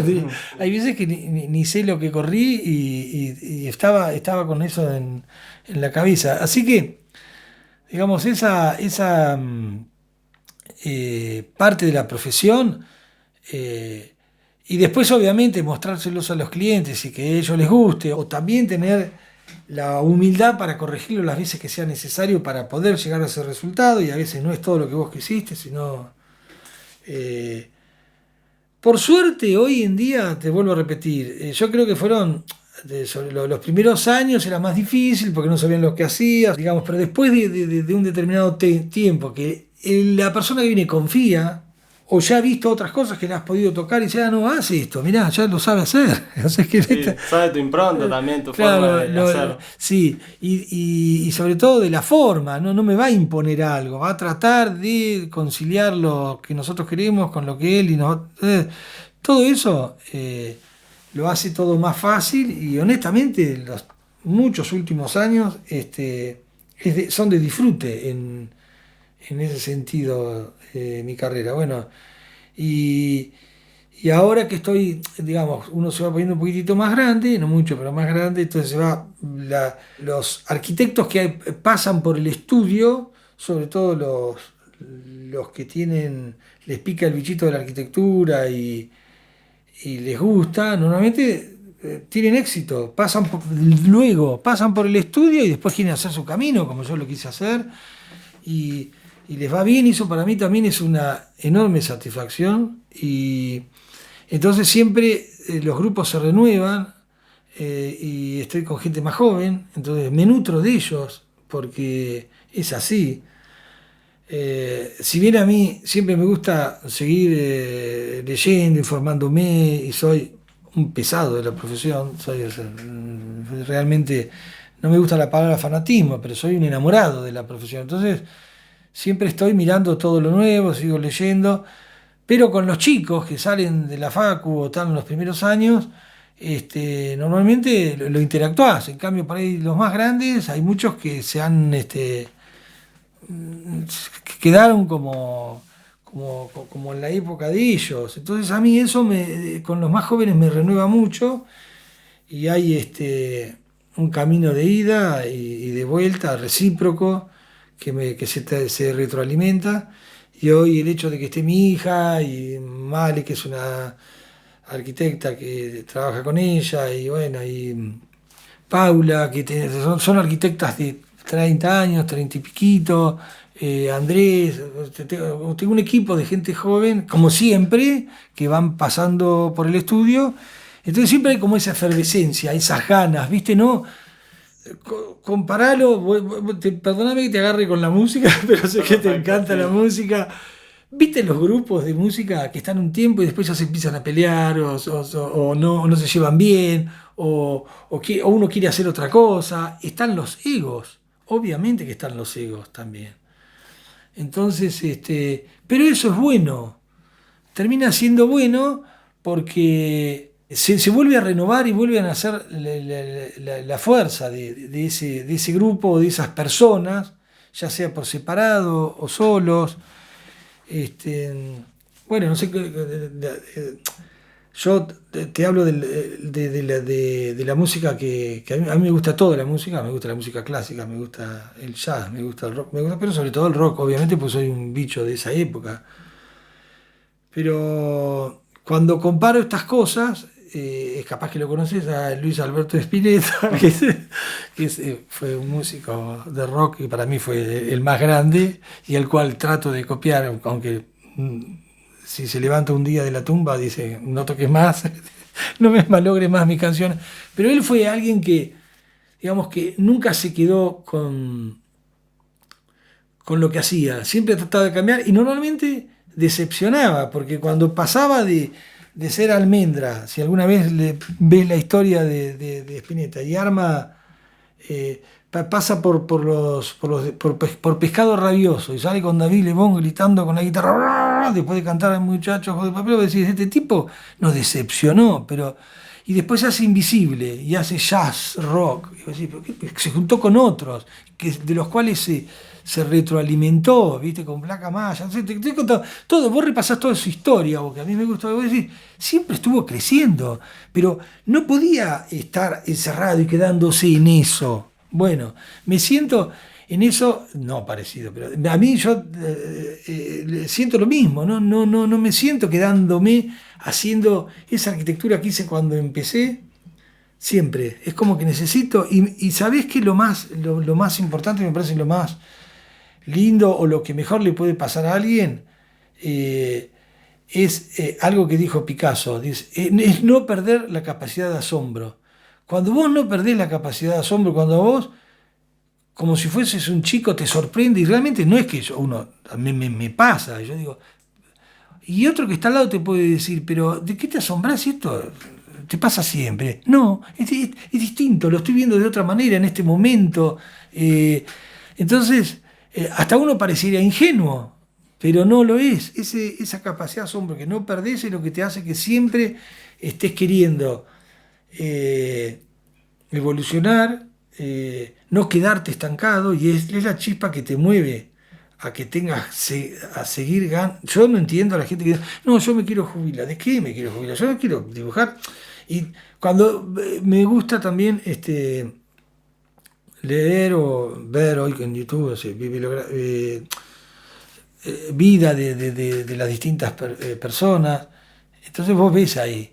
Hay veces que ni sé lo que corrí y estaba con eso en la cabeza. Así que, digamos, esa parte de la profesión, eh, y después obviamente mostrárselos a los clientes y que a ellos les guste, o también tener la humildad para corregirlo las veces que sea necesario para poder llegar a ese resultado, y a veces no es todo lo que vos quisiste, sino... eh, por suerte, hoy en día, te vuelvo a repetir, yo creo que fueron, sobre los primeros años era más difícil porque no sabían lo que hacías, digamos, pero después de un determinado tiempo que la persona que viene confía, o ya ha visto otras cosas que le has podido tocar y dice, no, hace esto, mirá, ya lo sabe hacer. O sea, que Sí, sabe tu impronta también, tu forma claro, de hacer. sí, y sobre todo de la forma, no me va a imponer algo, va a tratar de conciliar lo que nosotros queremos con lo que él y nosotros. Todo eso lo hace todo más fácil y honestamente los muchos últimos años son de disfrute en ese sentido mi carrera. Bueno, y, y ahora que estoy, digamos, uno se va poniendo un poquitito más grande, no mucho, pero más grande, entonces los arquitectos que pasan por el estudio, sobre todo los que les pica el bichito de la arquitectura y les gusta, normalmente tienen éxito, pasan por el estudio y después quieren hacer su camino, como yo lo quise hacer, y, y les va bien, y eso para mí también es una enorme satisfacción, y entonces siempre los grupos se renuevan, y estoy con gente más joven, entonces me nutro de ellos, porque es así. Si bien a mí siempre me gusta seguir leyendo, informándome, y soy un pesado de la profesión, realmente no me gusta la palabra fanatismo, pero soy un enamorado de la profesión. Entonces siempre estoy mirando todo lo nuevo, sigo leyendo, pero con los chicos que salen de la facu o están en los primeros años, normalmente lo interactuás. En cambio, por ahí los más grandes, hay muchos que se han... que quedaron como en la época de ellos. Entonces a mí eso con los más jóvenes me renueva mucho, y hay un camino de ida y de vuelta recíproco que se retroalimenta. Y hoy el hecho de que esté mi hija y Male, que es una arquitecta que trabaja con ella, y bueno, y Paula, que son arquitectas de 30 años, 30 y piquito, Andrés, tengo un equipo de gente joven, como siempre, que van pasando por el estudio, entonces siempre hay como esa efervescencia, esas ganas, ¿viste? ¿No? Comparalo, perdóname que te agarre con la música, pero sé que te encanta la música. ¿Viste los grupos de música que están un tiempo y después ya se empiezan a pelear o no se llevan bien o uno quiere hacer otra cosa? Están los egos, obviamente que están los egos también. Entonces, pero eso es bueno, termina siendo bueno porque se vuelve a renovar y vuelven a hacer la fuerza de ese grupo o de esas personas, ya sea por separado o solos. Bueno, no sé, yo te hablo de la música que a mí me gusta toda la música, me gusta la música clásica, me gusta el jazz, me gusta el rock, pero sobre todo el rock, obviamente, pues soy un bicho de esa época. Pero cuando comparo estas cosas, es capaz que lo conoces a Luis Alberto Spinetta, fue un músico de rock que para mí fue el más grande y el cual trato de copiar, aunque si se levanta un día de la tumba dice, no toques más, no me malogres más mis canciones. Pero él fue alguien que, digamos, que nunca se quedó con lo que hacía, siempre trataba de cambiar y normalmente decepcionaba, porque cuando pasaba de ser almendra, si alguna vez ves la historia de Spinetta y arma, pasa por Pescado Rabioso y sale con David Lebón gritando con la guitarra, después de cantar al muchacho Ojo de Papel, vos decís, este tipo nos decepcionó, pero y después se hace invisible y hace jazz, rock. Y vos decís, ¿pero qué? Se juntó con otros, de los cuales se retroalimentó, ¿viste? Con Black Amaya. Te estoy contando todo, vos repasás toda su historia, porque a mí me gusta, vos decís, siempre estuvo creciendo, pero no podía estar encerrado y quedándose en eso. Bueno, me siento en eso, no parecido, pero a mí yo siento lo mismo, no me siento quedándome haciendo esa arquitectura que hice cuando empecé, siempre. Es como que necesito, y ¿sabés qué? Lo más importante, me parece lo más lindo o lo que mejor le puede pasar a alguien, es algo que dijo Picasso, es no perder la capacidad de asombro. Cuando vos no perdés la capacidad de asombro, cuando vos, como si fueses un chico, te sorprende, y realmente no es que uno, me pasa, yo digo, y otro que está al lado te puede decir, pero ¿de qué te asombrás si esto te pasa siempre? No, es distinto, lo estoy viendo de otra manera en este momento. Entonces, hasta uno parecería ingenuo, pero no lo es. Esa capacidad de asombro que no perdés es lo que te hace que siempre estés queriendo evolucionar, no quedarte estancado, y es la chispa que te mueve a que tengas a seguir ganando. Yo no entiendo a la gente que dice, no, yo me quiero jubilar. ¿De qué me quiero jubilar? Yo no quiero dibujar. Y cuando me gusta también leer o ver hoy en YouTube, o sea, vida de las distintas personas. Entonces vos ves ahí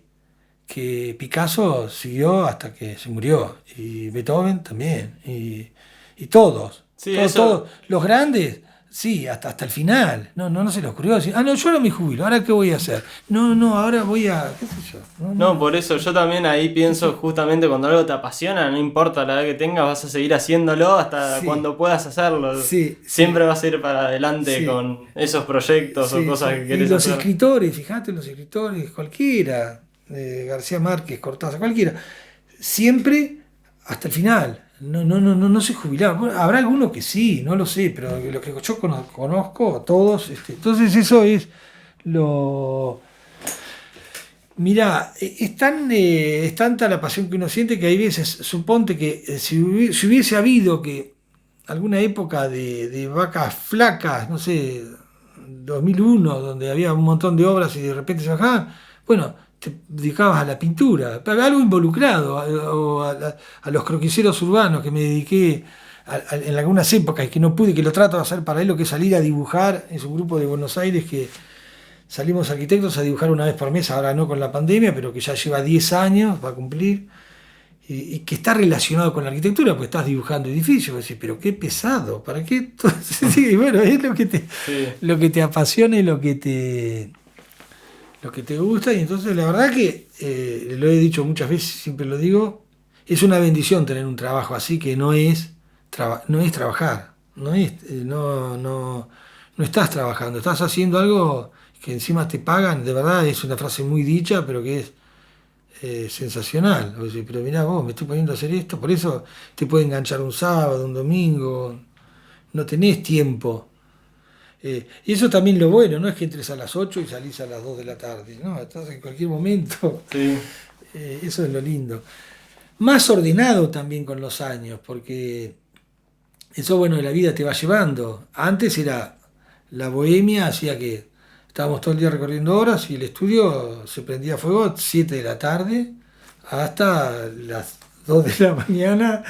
que Picasso siguió hasta que se murió, y Beethoven también, y todos, Sí, todos, los grandes, sí, hasta el final. No se les ocurrió decir, no, yo ahora me jubilo, ¿ahora qué voy a hacer? No, ahora voy a, qué sé yo. No, por eso yo también ahí pienso justamente cuando algo te apasiona, no importa la edad que tengas, vas a seguir haciéndolo hasta Sí. cuando puedas hacerlo. Sí, Siempre vas a ir para adelante Sí. con esos proyectos o cosas que Y querés los hacer. escritores, fíjate, los escritores, cualquiera, García Márquez, Cortázar, cualquiera, siempre hasta el final. No se jubilaron. Bueno, habrá algunos que sí, no lo sé, pero lo que yo conozco, todos. Entonces eso es lo... Mirá, es tanta la pasión que uno siente que hay veces, suponte que si hubiese habido que alguna época de vacas flacas, no sé, 2001, donde había un montón de obras y de repente se bajaban, bueno, te dedicabas a la pintura, pero algo involucrado, o a los croquiseros urbanos que me dediqué en algunas épocas y que no pude, que lo trato de hacer paralelo, que salir a dibujar. Es un grupo de Buenos Aires que salimos arquitectos a dibujar una vez por mes, ahora no con la pandemia, pero que ya lleva 10 años, va a cumplir, y que está relacionado con la arquitectura, pues estás dibujando edificios, decís, pero qué pesado, ¿para qué? Y bueno, es Sí. lo que te apasiona y lo que te gusta, y entonces la verdad que, lo he dicho muchas veces, siempre lo digo, es una bendición tener un trabajo así, que no es trabajar, no estás trabajando, estás haciendo algo que encima te pagan. De verdad es una frase muy dicha, pero que es sensacional. O sea, pero mirá vos, me estoy poniendo a hacer esto, por eso te puede enganchar un sábado, un domingo, no tenés tiempo. Y eso también lo bueno, no es que entres a las 8 y salís a las 2 de la tarde, no, estás en cualquier momento. Sí. Eso es lo lindo. Más ordenado también con los años, porque eso, bueno, de la vida te va llevando. Antes era la bohemia, hacía que estábamos todo el día recorriendo horas, y el estudio se prendía a fuego 7 de la tarde hasta las 2 de la mañana,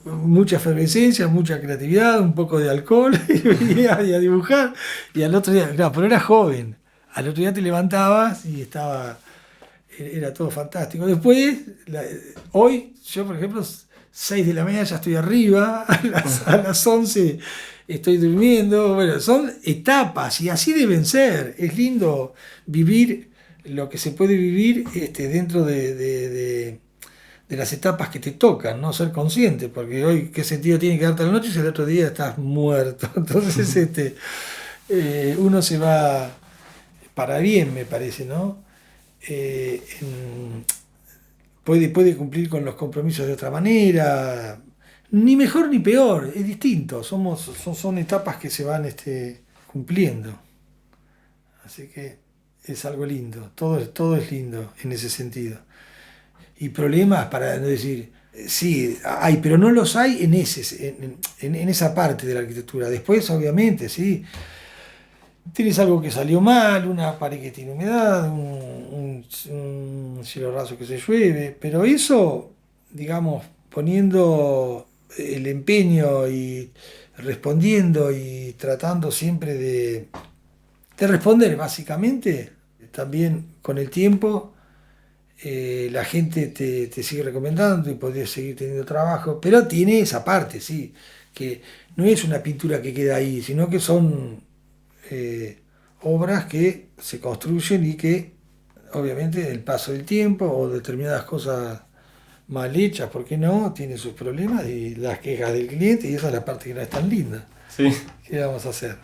mucha efervescencia, mucha creatividad, un poco de alcohol, y venía y a dibujar. Y al otro día, claro, pero era joven, al otro día te levantabas y era todo fantástico. Después, hoy, yo por ejemplo, 6 de la mañana ya estoy arriba, a las 11 estoy durmiendo. Bueno, son etapas y así deben ser. Es lindo vivir lo que se puede vivir, dentro de las etapas que te tocan, ¿no? Ser consciente, porque hoy, ¿qué sentido tiene quedarte a la noche si el otro día estás muerto? Entonces, uno se va para bien, me parece, ¿no? Eh, en- puede cumplir con los compromisos de otra manera, ni mejor ni peor, es distinto, son etapas que se van cumpliendo, así que es algo lindo, todo es lindo en ese sentido. y problemas para no decir, sí, hay, pero no los hay en esa parte de la arquitectura. Después, obviamente, sí, tienes algo que salió mal, una pared que tiene humedad, un cielo raso que se llueve, pero eso, digamos, poniendo el empeño y respondiendo y tratando siempre de responder, básicamente, también con el tiempo la gente te sigue recomendando y podés seguir teniendo trabajo, pero tiene esa parte, sí, que no es una pintura que queda ahí, sino que son obras que se construyen y que obviamente el paso del tiempo o determinadas cosas mal hechas, ¿por qué no? Tiene sus problemas y las quejas del cliente y esa es la parte que no es tan linda. Sí. ¿Qué vamos a hacer?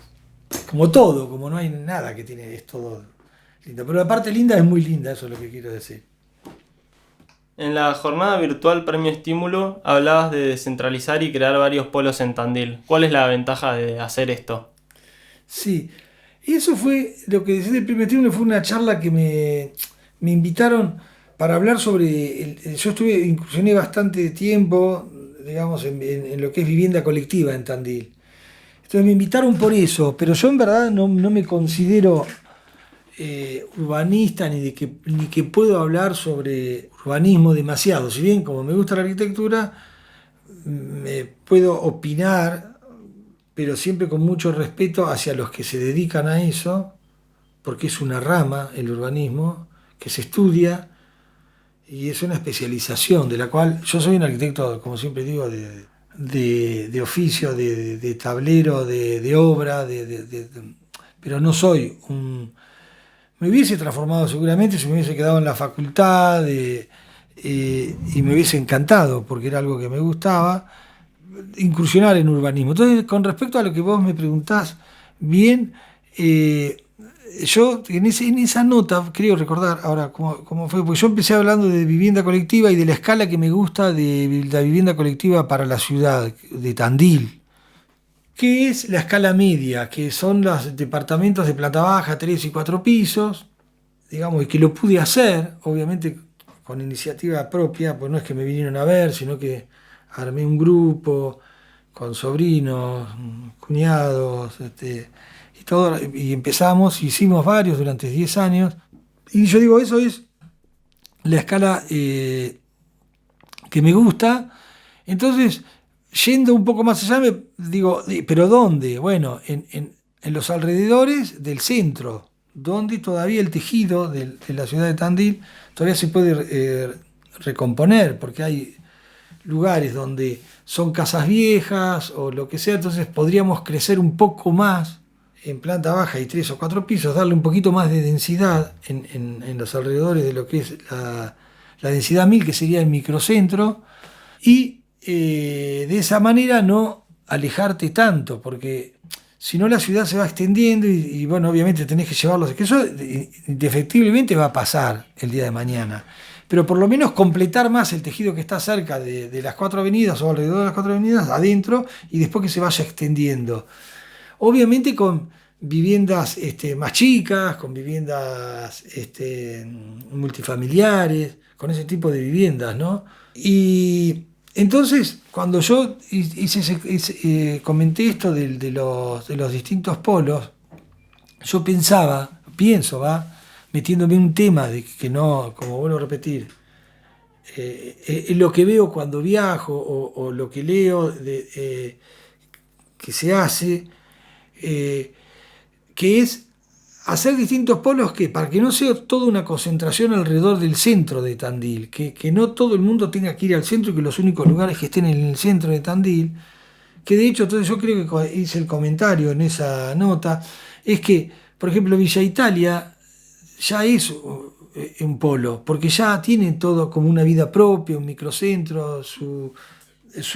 Como todo, como no hay nada que tiene, es todo lindo. Pero la parte linda es muy linda, eso es lo que quiero decir. En la jornada virtual Premio Estímulo hablabas de descentralizar y crear varios polos en Tandil. ¿Cuál es la ventaja de hacer esto? Sí, y eso fue lo que decía del primer estímulo, fue una charla que me invitaron para hablar sobre, yo incursioné bastante tiempo, digamos, en lo que es vivienda colectiva en Tandil. Entonces me invitaron por eso, pero yo en verdad no me considero urbanista ni que puedo hablar sobre urbanismo demasiado. Si bien como me gusta la arquitectura, me puedo opinar, pero siempre con mucho respeto hacia los que se dedican a eso, porque es una rama, el urbanismo, que se estudia y es una especialización de la cual yo soy un arquitecto, como siempre digo, de oficio, de tablero, de obra, pero no soy un... Me hubiese transformado seguramente si me hubiese quedado en la facultad y me hubiese encantado, porque era algo que me gustaba, incursionar en urbanismo. Entonces, con respecto a lo que vos me preguntás, bien, yo en esa nota, creo recordar ahora cómo fue, porque yo empecé hablando de vivienda colectiva y de la escala que me gusta de la vivienda colectiva para la ciudad de Tandil, que es la escala media, que son los departamentos de planta baja, 3 y 4 pisos, digamos, y que lo pude hacer, obviamente con iniciativa propia, pues no es que me vinieron a ver, sino que armé un grupo con sobrinos, cuñados, y todo, y empezamos, hicimos varios durante 10 años, y yo digo, eso es la escala que me gusta. Entonces, yendo un poco más allá, me digo, ¿pero dónde? Bueno, en los alrededores del centro, donde todavía el tejido de la ciudad de Tandil todavía se puede recomponer, porque hay lugares donde son casas viejas o lo que sea, entonces podríamos crecer un poco más en planta baja y 3 o 4 pisos, darle un poquito más de densidad en los alrededores de lo que es la densidad 1000, que sería el microcentro, y de esa manera no alejarte tanto, porque si no la ciudad se va extendiendo y bueno, obviamente tenés que llevarlos, que eso indefectiblemente va a pasar el día de mañana, pero por lo menos completar más el tejido que está cerca de las 4 avenidas o alrededor de las 4 avenidas, adentro, y después que se vaya extendiendo. Obviamente con viviendas más chicas, con viviendas multifamiliares, con ese tipo de viviendas, ¿no? Y entonces, cuando yo comenté esto de los distintos polos, yo pienso, metiéndome en un tema de que no, como vuelvo a repetir, lo que veo cuando viajo o lo que leo que se hace, que es hacer distintos polos para que no sea toda una concentración alrededor del centro de Tandil, que no todo el mundo tenga que ir al centro y que los únicos lugares que estén en el centro de Tandil, que de hecho, entonces yo creo que hice el comentario en esa nota, es que, por ejemplo, Villa Italia ya es un polo, porque ya tiene todo como una vida propia, un microcentro, su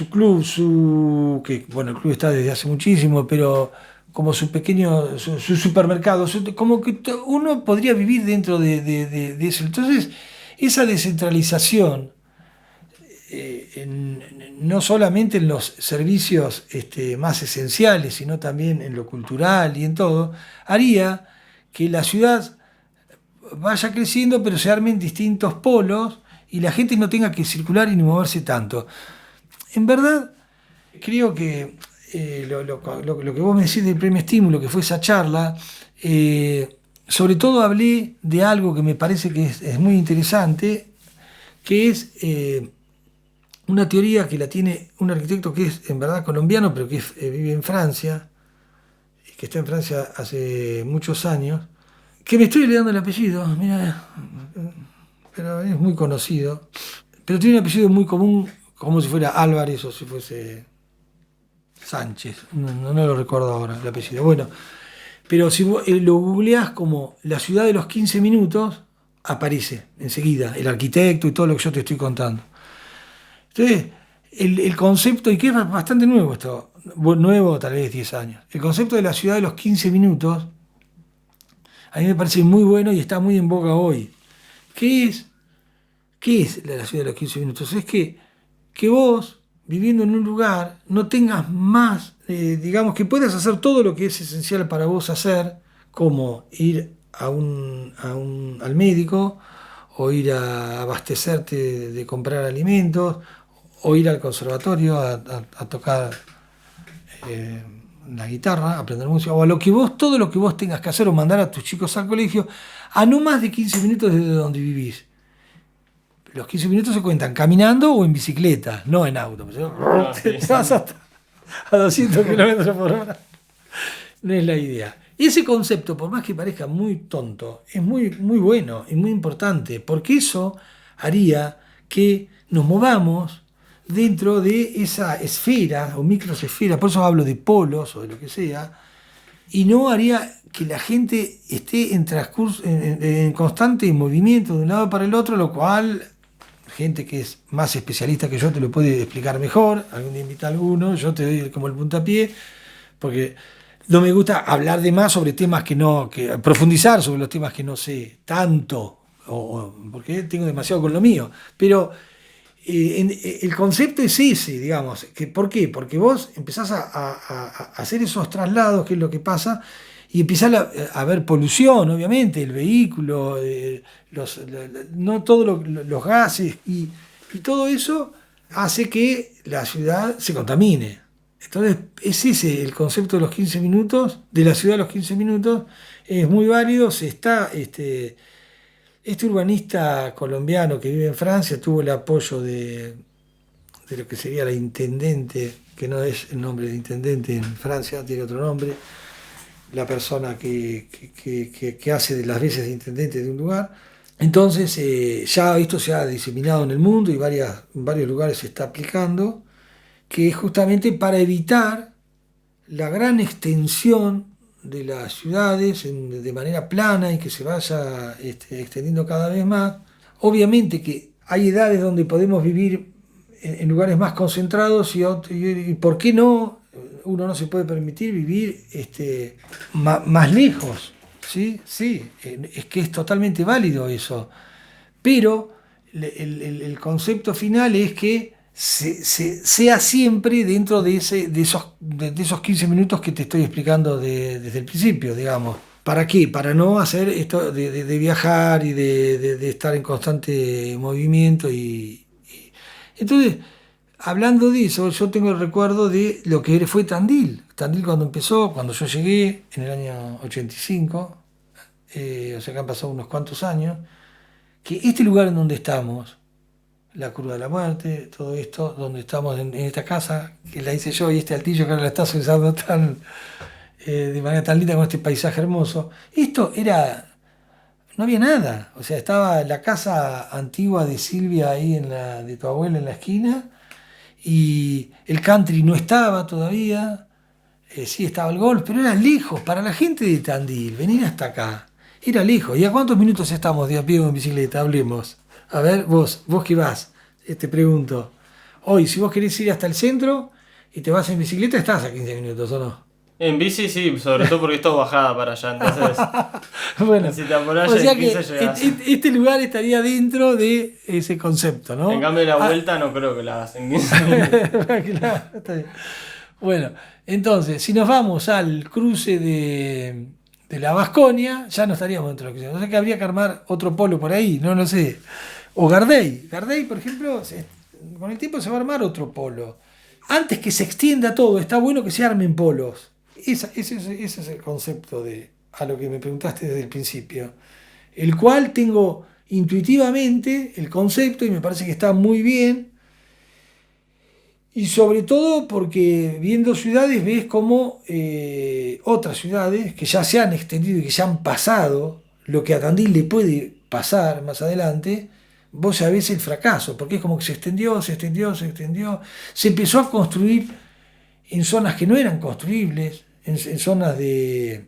club, que bueno, el club está desde hace muchísimo, pero como su pequeño, su supermercado, como que uno podría vivir dentro de eso. Entonces, esa descentralización, no solamente en los servicios más esenciales, sino también en lo cultural y en todo, haría que la ciudad vaya creciendo, pero se armen distintos polos y la gente no tenga que circular y ni moverse tanto. En verdad, creo que lo que vos me decís del premio Estímulo, que fue esa charla, sobre todo hablé de algo que me parece que es muy interesante, que es una teoría que la tiene un arquitecto que es en verdad colombiano, pero que vive en Francia, y que está en Francia hace muchos años, que me estoy olvidando el apellido, mira, pero es muy conocido, pero tiene un apellido muy común, como si fuera Álvarez o si fuese Sánchez, no lo recuerdo ahora el apellido. Bueno, pero si vos lo googleás como la ciudad de los 15 minutos, aparece enseguida el arquitecto y todo lo que yo te estoy contando. Entonces, el concepto, y que es bastante nuevo esto, nuevo tal vez 10 años, el concepto de la ciudad de los 15 minutos, a mí me parece muy bueno y está muy en boga hoy. ¿Qué es la ciudad de los 15 minutos? Es que vos, viviendo en un lugar, no tengas más, digamos, que puedas hacer todo lo que es esencial para vos hacer, como ir al médico, o ir a abastecerte de comprar alimentos, o ir al conservatorio a tocar la guitarra, aprender música, o todo lo que vos tengas que hacer, o mandar a tus chicos al colegio, a no más de 15 minutos desde donde vivís. Los 15 minutos se cuentan caminando o en bicicleta, no en auto. Te vas hasta a 200 kilómetros por hora. No es la idea. Y ese concepto, por más que parezca muy tonto, es muy, muy bueno y muy importante, porque eso haría que nos movamos dentro de esa esfera o microesfera, por eso hablo de polos o de lo que sea, y no haría que la gente esté en constante movimiento de un lado para el otro, lo cual gente que es más especialista que yo te lo puede explicar mejor, algún día invita a alguno, yo te doy como el puntapié, porque no me gusta hablar de más sobre temas que profundizar sobre los temas que no sé tanto, porque tengo demasiado con lo mío, pero el concepto es ese, digamos. ¿Por qué? Porque vos empezás a hacer esos traslados, que es lo que pasa, y empezás a ver polución, obviamente, el vehículo, no todos los gases, y todo eso hace que la ciudad se contamine. Entonces, es ese el concepto de los 15 minutos, de la ciudad de los 15 minutos, es muy válido. Este urbanista colombiano que vive en Francia tuvo el apoyo de lo que sería la intendente, que no es el nombre de intendente en Francia, tiene otro nombre, la persona que hace de las veces de intendente de un lugar. Entonces ya esto se ha diseminado en el mundo y en varios lugares se está aplicando, que es justamente para evitar la gran extensión de las ciudades de manera plana y que se vaya extendiendo cada vez más. Obviamente que hay edades donde podemos vivir en lugares más concentrados y ¿por qué no? Uno no se puede permitir vivir más lejos. Sí, es que es totalmente válido eso. Pero el concepto final es que sea siempre dentro de esos 15 minutos que te estoy explicando desde el principio, digamos. ¿Para qué? Para no hacer esto de viajar y de estar en constante movimiento. Entonces, hablando de eso, yo tengo el recuerdo de lo que fue Tandil. Tandil cuando empezó, cuando yo llegué en el año 85, o sea que han pasado unos cuantos años, que este lugar en donde estamos, la curva de la muerte, todo esto, donde estamos en esta casa, que la hice yo, y este altillo que ahora la estás usando de manera tan linda con este paisaje hermoso, no había nada, o sea, estaba la casa antigua de Silvia ahí de tu abuela en la esquina, y el country no estaba todavía, sí estaba el golf, pero era lejos, para la gente de Tandil, venir hasta acá, era lejos. ¿Y a cuántos minutos estamos de a pie o en bicicleta? Hablemos. A ver, vos que vas, te pregunto. Hoy, si vos querés ir hasta el centro y te vas en bicicleta, estás a 15 minutos, ¿o no? En bici sí, sobre todo porque esto es bajada para allá, entonces bueno, si te apurás o ya sea en 15 que llegás. este lugar estaría dentro de ese concepto, ¿no? En cambio la vuelta no creo que la hagas en 15 minutos. Claro, está bien. Bueno, entonces, si nos vamos al cruce de la Vasconia, ya no estaríamos dentro de la cuestión. O sea que habría que armar otro polo por ahí, no lo sé. O Gardey. Gardey, por ejemplo, con el tiempo se va a armar otro polo. Antes que se extienda todo, está bueno que se armen polos. Ese es el concepto a lo que me preguntaste desde el principio. El cual tengo intuitivamente el concepto y me parece que está muy bien. Y sobre todo porque viendo ciudades ves como otras ciudades que ya se han extendido y que ya han pasado lo que a Tandil le puede pasar más adelante, vos sabés el fracaso, porque es como que se extendió, se extendió, se extendió, se empezó a construir en zonas que no eran construibles, en zonas de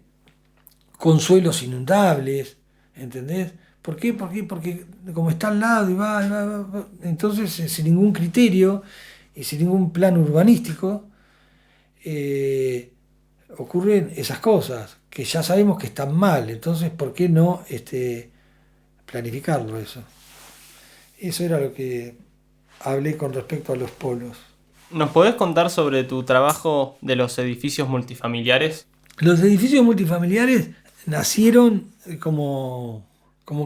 con suelos inundables, ¿entendés? ¿Por qué? Porque como está al lado y va, y va, va, entonces sin ningún criterio y sin ningún plan urbanístico ocurren esas cosas que ya sabemos que están mal. Entonces, ¿por qué no planificarlo eso? Eso era lo que hablé con respecto a los polos. ¿Nos podés contar sobre tu trabajo de los edificios multifamiliares? Los edificios multifamiliares nacieron como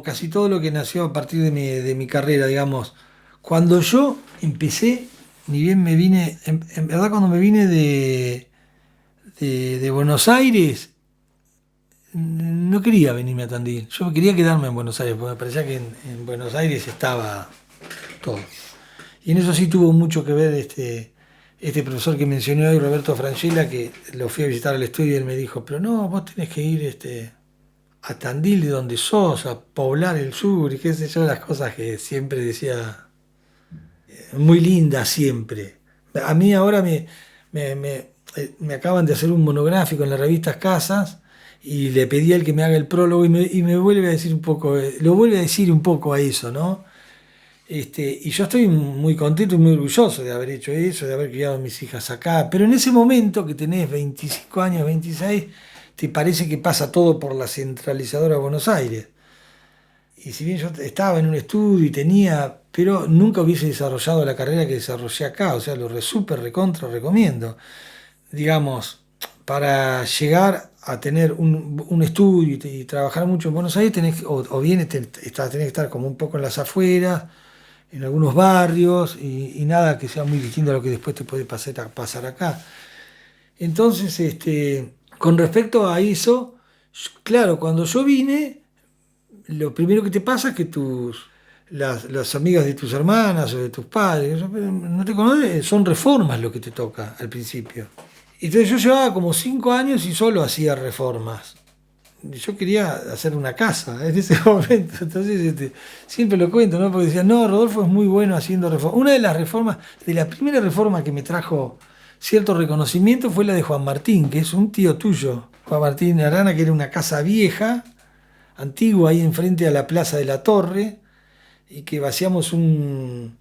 casi todo lo que nació a partir de mi carrera, digamos. Cuando yo empecé, ni bien me vine, en verdad cuando me vine de Buenos Aires, no quería venirme a Tandil. Yo quería quedarme en Buenos Aires, porque me parecía que en Buenos Aires estaba todo. Y en eso sí tuvo mucho que ver este profesor que mencioné hoy, Roberto Francella, que lo fui a visitar al estudio y él me dijo, pero no, vos tenés que ir a Tandil de donde sos, a poblar el sur y qué sé yo, las cosas que siempre decía, muy lindas siempre. A mí ahora me acaban de hacer un monográfico en la revista Casas y le pedí a él que me haga el prólogo y me vuelve a decir un poco, lo vuelve a decir un poco a eso, ¿no? Y yo estoy muy contento y muy orgulloso de haber hecho eso, de haber criado a mis hijas acá, pero en ese momento que tenés 25 años, 26, te parece que pasa todo por la centralizadora de Buenos Aires. Y si bien yo estaba en un estudio y tenía, pero nunca hubiese desarrollado la carrera que desarrollé acá, o sea, súper recontra recomiendo. Digamos, para llegar a tener un estudio y trabajar mucho en Buenos Aires, o bien tenés que estar como un poco en las afueras, en algunos barrios, y nada que sea muy distinto a lo que después te puede pasar acá. Entonces, con respecto a eso, claro, cuando yo vine, lo primero que te pasa es que las amigas de tus hermanas o de tus padres, no te conocen, son reformas lo que te toca al principio. Entonces yo llevaba como 5 años y solo hacía reformas. Yo quería hacer una casa en ese momento, entonces siempre lo cuento, ¿no? Porque decían, no, Rodolfo es muy bueno haciendo reformas. Una de las reformas, de la primera reforma que me trajo cierto reconocimiento fue la de Juan Martín, que es un tío tuyo, Juan Martín Arana, que era una casa vieja, antigua, ahí enfrente a la Plaza de la Torre, y que vaciamos un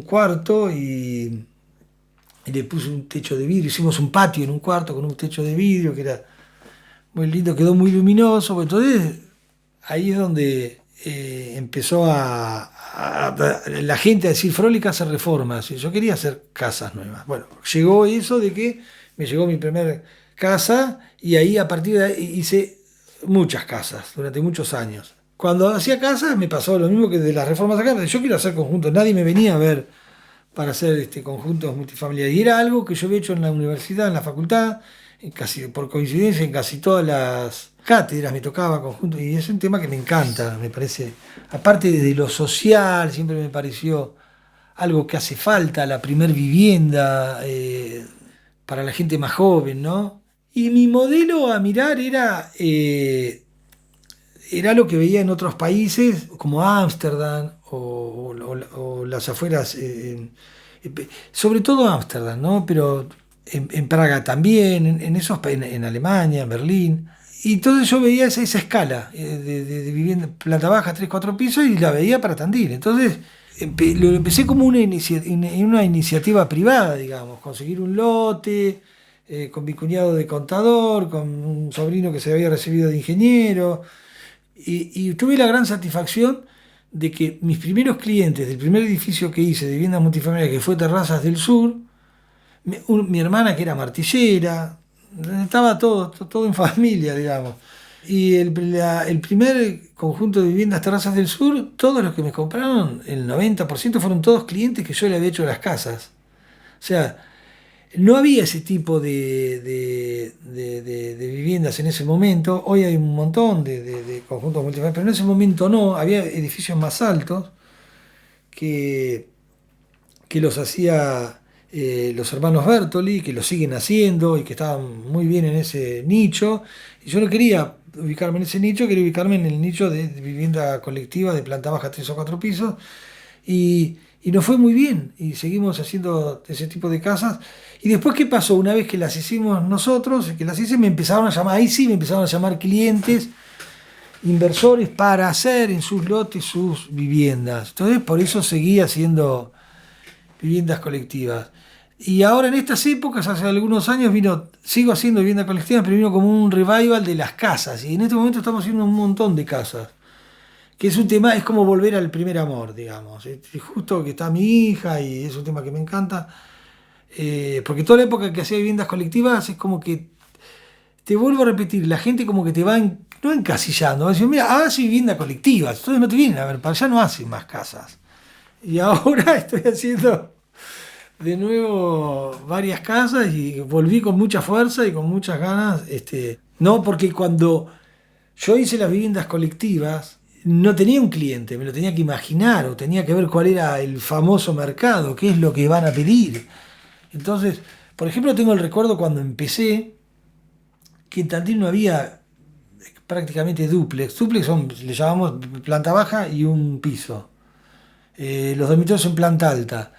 cuarto y le puse un techo de vidrio, hicimos un patio en un cuarto con un techo de vidrio que era muy lindo, quedó muy luminoso. Entonces ahí es donde empezó la gente a decir, Frolic hace reformas, y yo quería hacer casas nuevas. Bueno, llegó eso de que me llegó mi primer casa y ahí a partir de ahí hice muchas casas durante muchos años. Cuando hacía casas me pasó lo mismo que de las reformas acá, yo quiero hacer conjuntos, nadie me venía a ver para hacer conjuntos multifamiliares. Y era algo que yo había hecho en la universidad, en la facultad, casi por coincidencia en casi todas las cátedras me tocaba conjuntos, y es un tema que me encanta, me parece, aparte de lo social, siempre me pareció algo que hace falta, la primer vivienda para la gente más joven, ¿no? Y mi modelo a mirar era lo que veía en otros países, como Ámsterdam o las afueras, sobre todo Ámsterdam, ¿no? Pero en Praga también, en Alemania, en Berlín. Y entonces yo veía esa escala de vivienda, planta baja, 3 4 pisos, y la veía para Tandil. Entonces lo empecé como una iniciativa privada, digamos, conseguir un lote, con mi cuñado de contador, con un sobrino que se había recibido de ingeniero. Y tuve la gran satisfacción de que mis primeros clientes del primer edificio que hice de viviendas multifamiliares, que fue Terrazas del Sur, mi hermana que era martillera, estaba todo en familia, digamos. Y el primer conjunto de viviendas Terrazas del Sur, todos los que me compraron, el 90% fueron todos clientes que yo le había hecho las casas. O sea, no había ese tipo de viviendas en ese momento. Hoy hay un montón de conjuntos multifamiliares, pero en ese momento no. Había edificios más altos que, que los hacía los hermanos Bertoli, que lo siguen haciendo y que estaban muy bien en ese nicho. Y yo no quería ubicarme en ese nicho, quería ubicarme en el nicho de vivienda colectiva de planta baja, 3 o 4 pisos. Y nos fue muy bien y seguimos haciendo ese tipo de casas. Y después, ¿qué pasó? Una vez que las hicimos nosotros, que las hice, me empezaron a llamar, ahí sí me empezaron a llamar clientes, inversores, para hacer en sus lotes sus viviendas. Entonces, por eso seguí haciendo viviendas colectivas. Y ahora en estas épocas, hace algunos años, sigo haciendo vivienda colectiva, pero vino como un revival de las casas. Y en este momento estamos haciendo un montón de casas. Que es un tema, es como volver al primer amor, digamos. Es justo que está mi hija y es un tema que me encanta. Porque toda la época que hacía viviendas colectivas es como que, te vuelvo a repetir, la gente como que te va no encasillando, va a decir, mira, sí vivienda colectiva, entonces no te vienen a ver, para allá no hacen más casas. Y ahora estoy haciendo de nuevo varias casas y volví con mucha fuerza y con muchas ganas. No, porque cuando yo hice las viviendas colectivas, no tenía un cliente, me lo tenía que imaginar o tenía que ver cuál era el famoso mercado, qué es lo que van a pedir. Entonces, por ejemplo, tengo el recuerdo cuando empecé, que en Tandil no había prácticamente dúplex. Dúplex le llamamos planta baja y un piso. Los dormitorios en planta alta.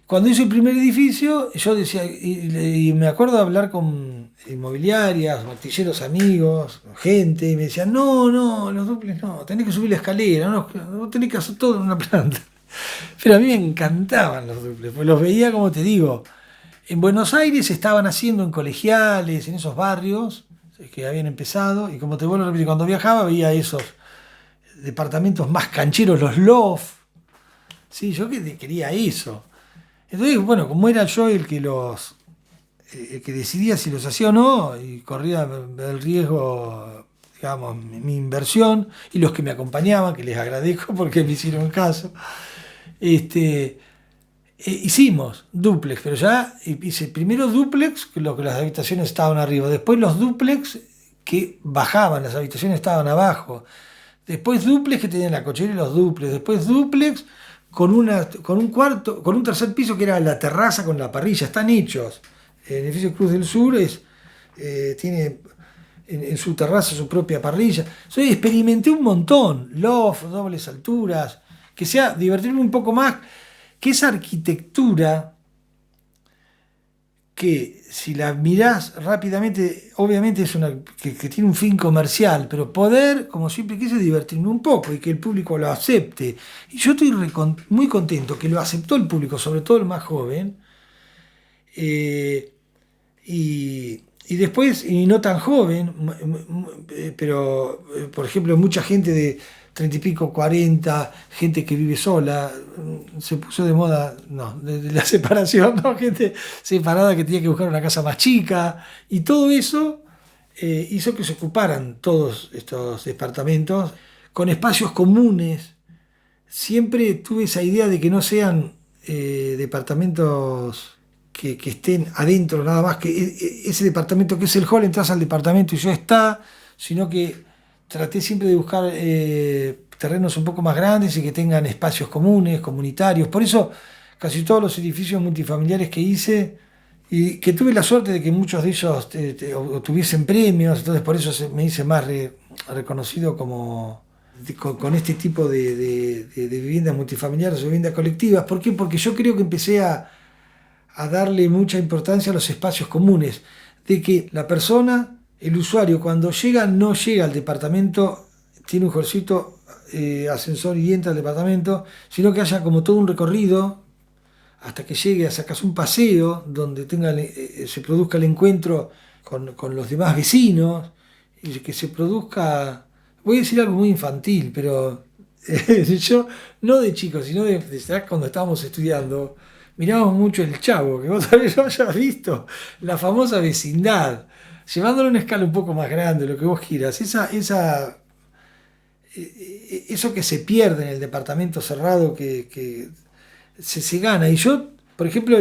Cuando hice el primer edificio, yo decía, y me acuerdo de hablar con inmobiliarias, martilleros amigos, gente, y me decían, no, los duplex no, tenés que subir la escalera, no tenés que hacer todo en una planta. Pero a mí me encantaban los duplex, pues los veía, como te digo, en Buenos Aires estaban haciendo en colegiales, en esos barrios que habían empezado, y como te vuelvo a repetir, cuando viajaba veía esos departamentos más cancheros, los loft. Sí, yo quería eso. Entonces, bueno, como era yo el que el que decidía si los hacía o no, y corría el riesgo, digamos, mi inversión, y los que me acompañaban, que les agradezco porque me hicieron caso, hicimos dúplex, pero ya hice primero dúplex, que las habitaciones estaban arriba, después los dúplex que bajaban, las habitaciones estaban abajo, después dúplex que tenían la cochera y los dúplex, después dúplex con un tercer piso que era la terraza con la parrilla, están hechos. El edificio Cruz del Sur tiene en su terraza su propia parrilla. Experimenté un montón, loft, dobles alturas, que sea divertirme un poco más, que esa arquitectura que si la mirás rápidamente, obviamente es que tiene un fin comercial, pero poder, como siempre quise, divertirme un poco y que el público lo acepte. Y yo estoy muy contento que lo aceptó el público, sobre todo el más joven, y después, y no tan joven, pero por ejemplo mucha gente de 30 y pico, 40, gente que vive sola, se puso de moda, de la separación, ¿no? Gente separada que tenía que buscar una casa más chica, y todo eso hizo que se ocuparan todos estos departamentos con espacios comunes. Siempre tuve esa idea de que no sean departamentos que estén adentro nada más, que ese departamento que es el hall, entras al departamento y ya está, sino que traté siempre de buscar terrenos un poco más grandes y que tengan espacios comunes, comunitarios. Por eso casi todos los edificios multifamiliares que hice, y que tuve la suerte de que muchos de ellos obtuviesen premios, entonces por eso me hice más reconocido con este tipo de viviendas multifamiliares o viviendas colectivas. ¿Por qué? Porque yo creo que empecé a darle mucha importancia a los espacios comunes, de que la persona, el usuario, cuando no llega al departamento, tiene un hallcito, ascensor y entra al departamento, sino que haya como todo un recorrido hasta que llegue a sacarse un paseo donde se produzca el encuentro con los demás vecinos y que se produzca, voy a decir algo muy infantil, pero yo no de chico, sino de cuando estábamos estudiando, mirábamos mucho El Chavo, que vos tal vez lo hayas visto, la famosa vecindad. llevándolo a una escala un poco más grande, lo que vos quieras, eso que se pierde en el departamento cerrado, que se gana. Y yo, por ejemplo,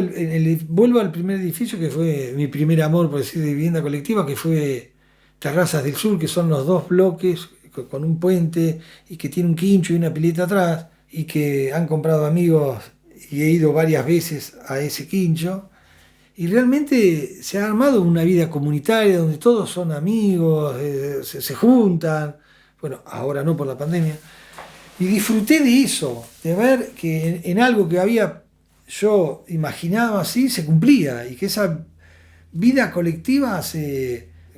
vuelvo al primer edificio que fue mi primer amor, por decir, de vivienda colectiva, que fue Terrazas del Sur, que son los dos bloques con un puente y que tiene un quincho y una pileta atrás, y que han comprado amigos y he ido varias veces a ese quincho. Y realmente se ha armado una vida comunitaria donde todos son amigos, se juntan. Bueno, ahora no por la pandemia. Y disfruté de eso, de ver que en algo que había yo imaginado así se cumplía y que esa vida colectiva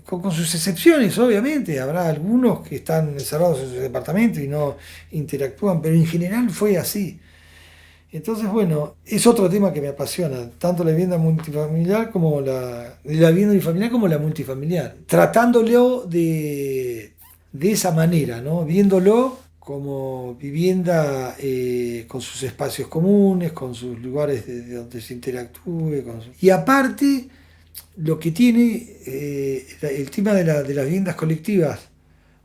con sus excepciones, obviamente. Habrá algunos que están encerrados en sus departamentos y no interactúan, pero en general fue así. Entonces, bueno, es otro tema que me apasiona, tanto la vivienda multifamiliar como la vivienda unifamiliar como la multifamiliar, tratándolo de esa manera, ¿no? Viéndolo como vivienda con sus espacios comunes, con sus lugares de donde se interactúe. Y aparte, lo que tiene el tema de las viviendas colectivas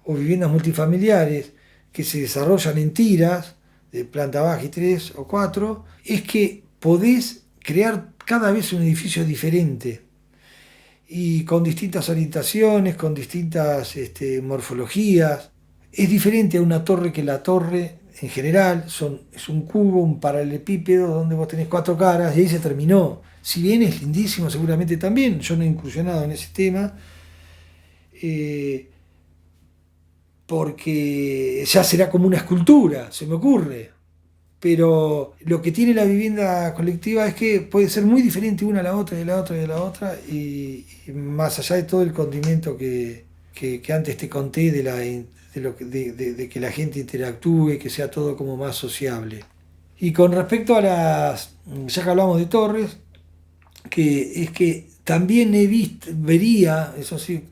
o viviendas multifamiliares que se desarrollan en tiras, de planta baja y 3 o 4, es que podés crear cada vez un edificio diferente y con distintas orientaciones, con distintas morfologías. Es diferente a una torre que la torre en general, es un cubo, un paralelepípedo donde vos tenés 4 caras y ahí se terminó. Si bien es lindísimo seguramente también, yo no he incursionado en ese tema, porque ya será como una escultura, se me ocurre. Pero lo que tiene la vivienda colectiva es que puede ser muy diferente una a la otra, y a la otra, y a la otra, y más allá de todo el condimento que antes te conté de que la gente interactúe, que sea todo como más sociable. Y con respecto a ya que hablamos de torres, que es que también vería, eso sí,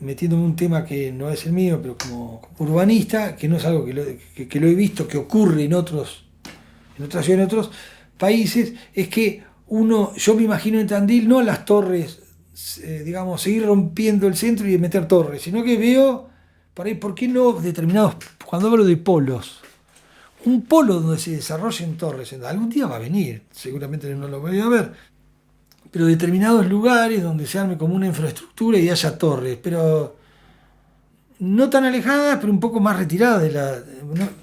metiéndome en un tema que no es el mío, pero como urbanista, que no es algo que lo he visto, que ocurre en otras ciudades, en otros países, es que yo me imagino en Tandil no las torres, digamos, seguir rompiendo el centro y meter torres, sino que veo, por ahí, ¿por qué no determinados, cuando hablo de polos, un polo donde se desarrollen torres? Algún día va a venir, seguramente no lo voy a ver, pero determinados lugares donde se arme como una infraestructura y haya torres, pero no tan alejadas, pero un poco más retiradas de la...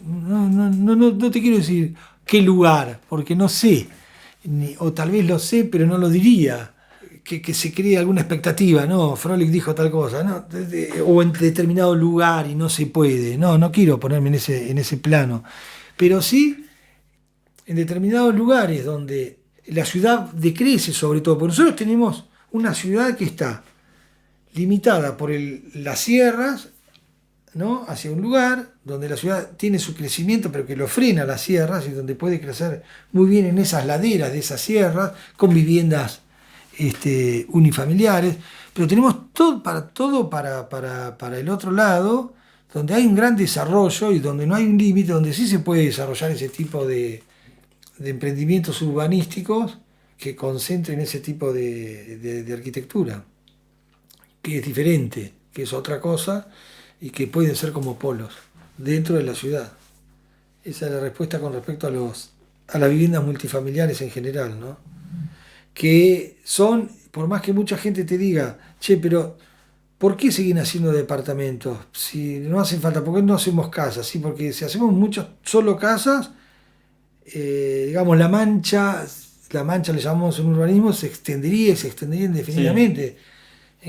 No te quiero decir qué lugar, porque no sé, o tal vez lo sé, pero no lo diría, que se cree alguna expectativa, ¿no? Froelich dijo tal cosa, ¿no? O en determinado lugar y no se puede, no quiero ponerme en ese plano, pero sí en determinados lugares donde la ciudad decrece, sobre todo, porque nosotros tenemos una ciudad que está limitada por las sierras, ¿no? Hacia un lugar donde la ciudad tiene su crecimiento, pero que lo frena las sierras y donde puede crecer muy bien en esas laderas de esas sierras, con viviendas unifamiliares, pero tenemos todo para el otro lado, donde hay un gran desarrollo y donde no hay un límite, donde sí se puede desarrollar ese tipo de emprendimientos urbanísticos que concentren ese tipo de arquitectura, que es diferente, que es otra cosa y que pueden ser como polos dentro de la ciudad. Esa es la respuesta con respecto a las viviendas multifamiliares en general, ¿no? Que son, por más que mucha gente te diga, che, pero ¿por qué siguen haciendo departamentos? Si no hacen falta, ¿por qué no hacemos casas? Sí, porque si hacemos muchas solo casas, digamos, la mancha le llamamos en urbanismo, se extendería indefinidamente. Sí.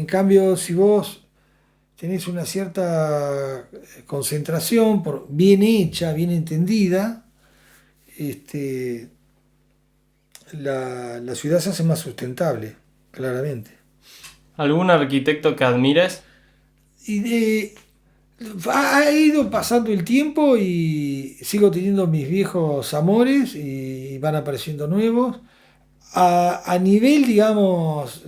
En cambio, si vos tenés una cierta concentración, bien hecha, bien entendida, la ciudad se hace más sustentable, claramente. ¿Algún arquitecto que admires? Ha ido pasando el tiempo y sigo teniendo mis viejos amores y van apareciendo nuevos. A nivel, digamos,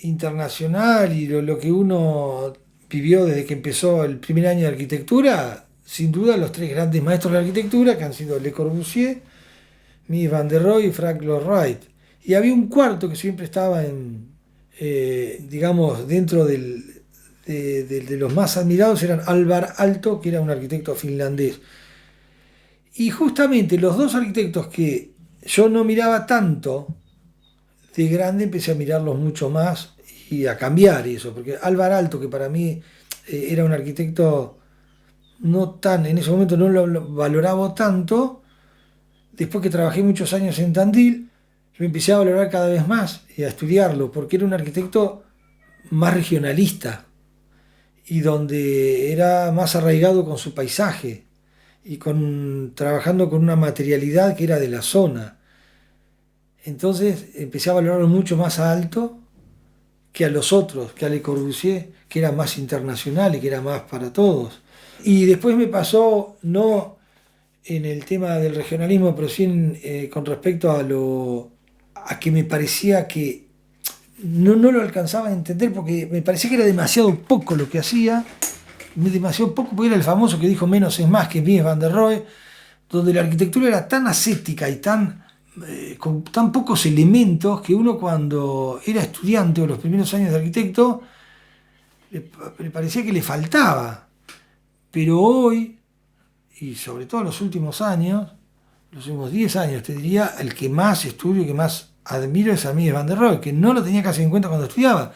internacional y lo que uno vivió desde que empezó el primer año de arquitectura, sin duda los 3 grandes maestros de la arquitectura, que han sido Le Corbusier, Mies van der Rohe y Frank Lloyd Wright. Y había un cuarto que siempre estaba digamos, dentro del de los más admirados eran Alvar Aalto, que era un arquitecto finlandés. Y justamente los dos arquitectos que yo no miraba tanto, de grande empecé a mirarlos mucho más y a cambiar eso, porque Alvar Aalto, que para mí era un arquitecto no tan, en ese momento no lo valoraba tanto, después que trabajé muchos años en Tandil, lo empecé a valorar cada vez más y a estudiarlo, porque era un arquitecto más regionalista y donde era más arraigado con su paisaje y trabajando con una materialidad que era de la zona. Entonces empecé a valorarlo mucho más a Alto que a los otros, que a Le Corbusier, que era más internacional y que era más para todos. Y después me pasó, no en el tema del regionalismo, pero sí con respecto a que me parecía que no lo alcanzaba a entender porque me parecía que era demasiado poco lo que hacía, demasiado poco, porque era el famoso que dijo menos es más, que Mies van der Rohe, donde la arquitectura era tan ascética y con tan pocos elementos que uno cuando era estudiante o los primeros años de arquitecto le parecía que le faltaba. Pero hoy, y sobre todo en los últimos años, los últimos 10 años, te diría, el que más estudio, que más admiro es a Mies van der Rohe, que no lo tenía casi en cuenta cuando estudiaba.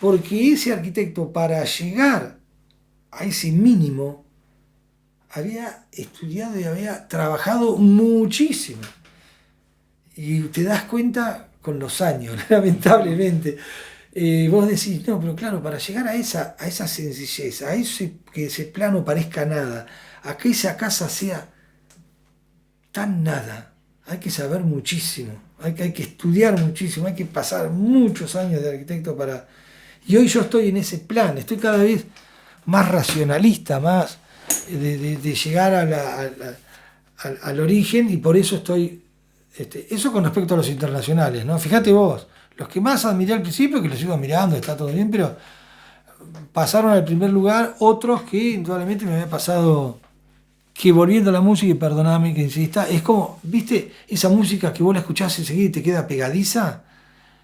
Porque ese arquitecto, para llegar a ese mínimo, había estudiado y había trabajado muchísimo. Y te das cuenta con los años, lamentablemente. Vos decís, no, pero claro, para llegar a esa sencillez, que ese plano parezca nada, a que esa casa sea tan nada, hay que saber muchísimo, hay que estudiar muchísimo, hay que pasar muchos años de arquitecto para... Y hoy yo estoy en ese plan, estoy cada vez más racionalista, más de llegar al origen, y por eso estoy... eso con respecto a los internacionales, ¿no? Fíjate vos, los que más admiré al principio, que los sigo admirando, está todo bien, pero pasaron al primer lugar otros que indudablemente me había pasado, que volviendo a la música, y perdoname que insista, es como, ¿viste? Esa música que vos la escuchás enseguida y te queda pegadiza,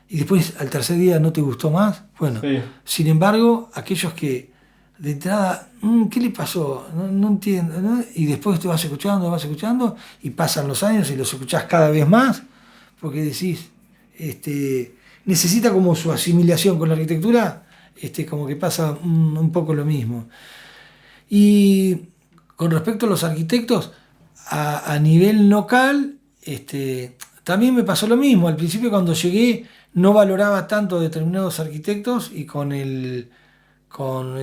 y después al tercer día no te gustó más. Bueno, sí. Sin embargo, aquellos que de entrada, ¿qué le pasó? No entiendo, ¿no? Y después te vas escuchando, y pasan los años y los escuchás cada vez más, porque decís, necesita como su asimilación con la arquitectura, como que pasa un poco lo mismo. Y con respecto a los arquitectos, a nivel local, también me pasó lo mismo. Al principio, cuando llegué, no valoraba tanto determinados arquitectos, y con el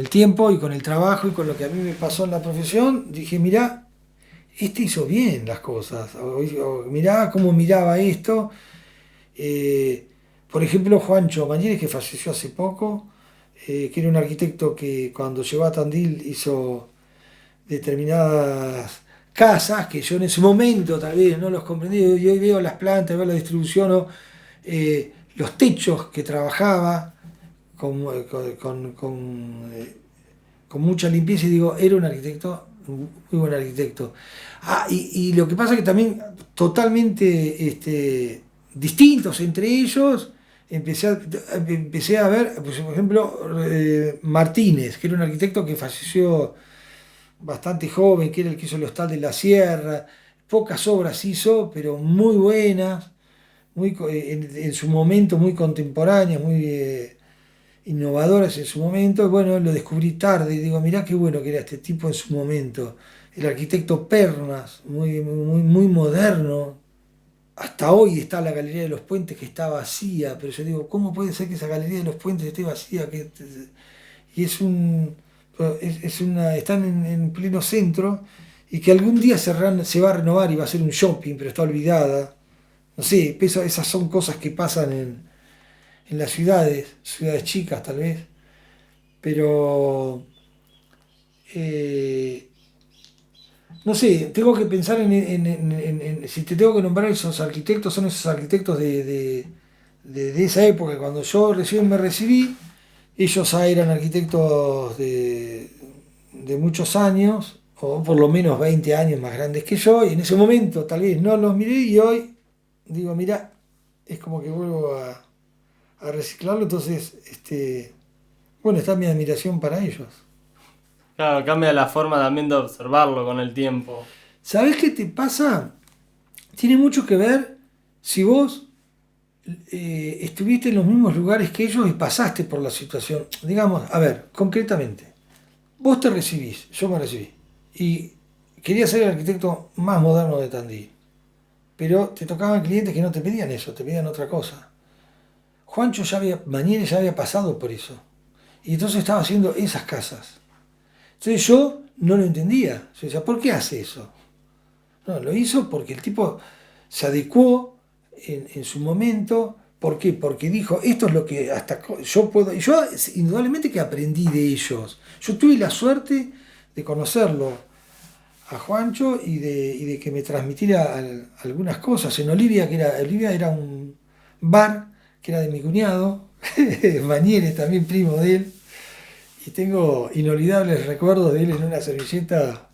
tiempo y con el trabajo y con lo que a mí me pasó en la profesión, dije, mirá, hizo bien las cosas, o mirá cómo miraba esto. Por ejemplo, Juancho Mañeres, que falleció hace poco, que era un arquitecto que cuando llegó a Tandil hizo determinadas casas que yo en ese momento tal vez no los comprendí, y hoy veo las plantas, veo la distribución, ¿no? Los techos que trabajaba con mucha limpieza, y digo, era un arquitecto, muy buen arquitecto. Y lo que pasa es que también totalmente distintos entre ellos, empecé a ver, pues, por ejemplo, Martínez, que era un arquitecto que falleció bastante joven, que era el que hizo el Hostal de la Sierra. Pocas obras hizo, pero muy buenas, en su momento muy contemporáneas, muy innovadoras en su momento. Bueno, lo descubrí tarde y digo, mirá qué bueno que era este tipo en su momento. El arquitecto Pernas, muy moderno. Hasta hoy está la Galería de los Puentes, que está vacía, pero yo digo, ¿cómo puede ser que esa Galería de los Puentes esté vacía? Y están en pleno centro, y que algún día se va a renovar y va a ser un shopping, pero está olvidada. No sé, esas son cosas que pasan en las ciudades chicas tal vez, pero no sé, tengo que pensar si te tengo que nombrar esos arquitectos, son esos arquitectos de esa época. Cuando yo recién me recibí, ellos eran arquitectos de muchos años, o por lo menos 20 años más grandes que yo, y en ese momento tal vez no los miré, y hoy digo, mirá, es como que vuelvo a reciclarlo. Entonces, Bueno, está mi admiración para ellos. Claro, cambia la forma también de observarlo con el tiempo. ¿Sabés qué te pasa? Tiene mucho que ver si vos estuviste en los mismos lugares que ellos y pasaste por la situación. Digamos, a ver, concretamente, vos te recibís, yo me recibí, y quería ser el arquitecto más moderno de Tandil, pero te tocaban clientes que no te pedían eso, te pedían otra cosa. Mañere ya había pasado por eso, y entonces estaba haciendo esas casas. Entonces yo no lo entendía. Yo decía, ¿por qué hace eso? No, lo hizo porque el tipo se adecuó en su momento. ¿Por qué? Porque dijo, esto es lo que hasta yo puedo. Y yo indudablemente que aprendí de ellos. Yo tuve la suerte de conocerlo a Juancho y de que me transmitiera algunas cosas. En Olivia, Olivia era un bar que era de mi cuñado, Mañere, también primo de él. Y tengo inolvidables recuerdos de él en una servilleta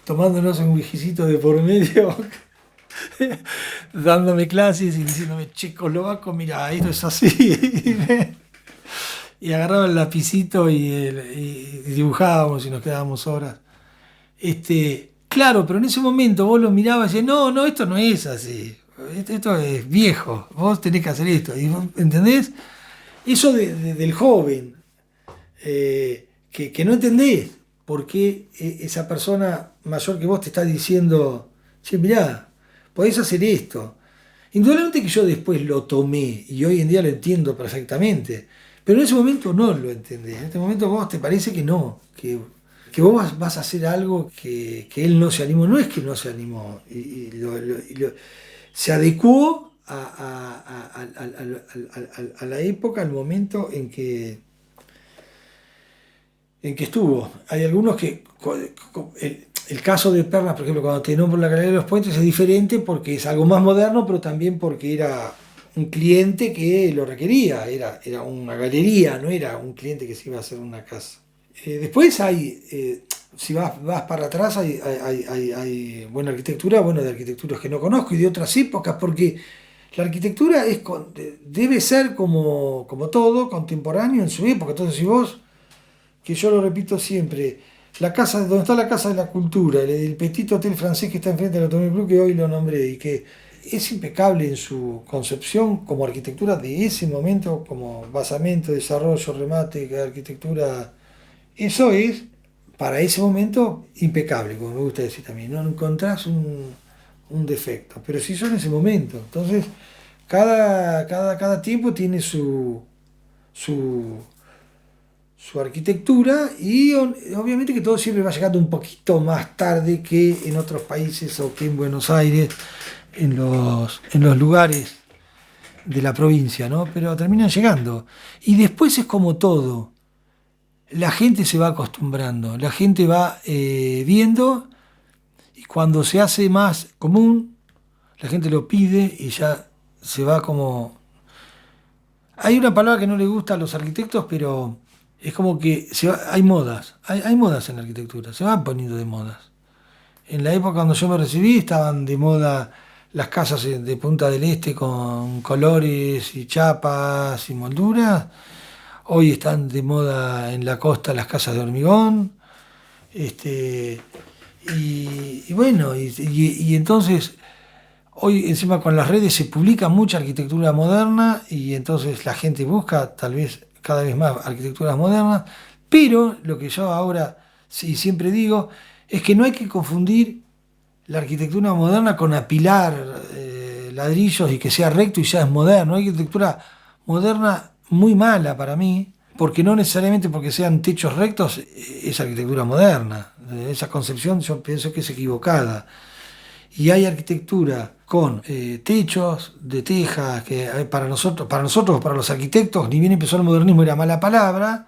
tomándonos un whiskycito de por medio, dándome clases y diciéndome, Checoslovaco, mira, esto es así. Y agarraba el lapicito y dibujábamos y nos quedábamos horas. Claro, pero en ese momento vos lo mirabas y decías, no, esto no es así. Esto es viejo, vos tenés que hacer esto. Y vos, ¿entendés? Eso del joven. Que no entendés por qué esa persona mayor que vos te está diciendo, che, mirá, podés hacer esto. Indudablemente que yo después lo tomé y hoy en día lo entiendo perfectamente, pero en ese momento no lo entendés. En este momento vos te parece que no, que vos vas a hacer algo que él no se animó. No es que no se animó, se adecuó a la época, al momento en que estuvo. Hay algunos que, el caso de Pernas, por ejemplo, cuando te nombro la Galería de los Puentes es diferente porque es algo más moderno, pero también porque era un cliente que lo requería, era una galería, no era un cliente que se iba a hacer una casa. Después hay, si vas para atrás, hay buena arquitectura, de arquitecturas que no conozco y de otras épocas, porque la arquitectura debe ser como todo, contemporáneo en su época. Entonces, si vos, que yo lo repito siempre, la casa, donde está la Casa de la Cultura, el Petit Hotel francés que está enfrente del Automóvil Club, que hoy lo nombré, y que es impecable en su concepción como arquitectura de ese momento, como basamento, desarrollo, remate, arquitectura, eso es para ese momento impecable, como me gusta decir también, no encontrás un defecto, pero sí son en ese momento. Entonces, cada tiempo tiene su arquitectura y obviamente que todo siempre va llegando un poquito más tarde que en otros países o que en Buenos Aires, en los lugares de la provincia, ¿no? Pero terminan llegando. Y después es como todo, la gente se va acostumbrando, la gente va viendo y cuando se hace más común, la gente lo pide y ya se va como... Hay una palabra que no le gusta a los arquitectos, pero es como que hay modas, hay modas en la arquitectura, se van poniendo de modas. En la época cuando yo me recibí estaban de moda las casas de Punta del Este con colores y chapas y molduras. Hoy están de moda en la costa las casas de hormigón. Y bueno, y entonces hoy encima con las redes se publica mucha arquitectura moderna y entonces la gente busca tal vez cada vez más arquitecturas modernas, pero lo que yo ahora sí siempre digo es que no hay que confundir la arquitectura moderna con apilar ladrillos y que sea recto y ya es moderno. Hay arquitectura moderna muy mala para mí, porque no necesariamente porque sean techos rectos es arquitectura moderna. Esa concepción yo pienso que es equivocada. Y hay arquitectura con techos de tejas que para nosotros, para los arquitectos, ni bien empezó el modernismo era mala palabra,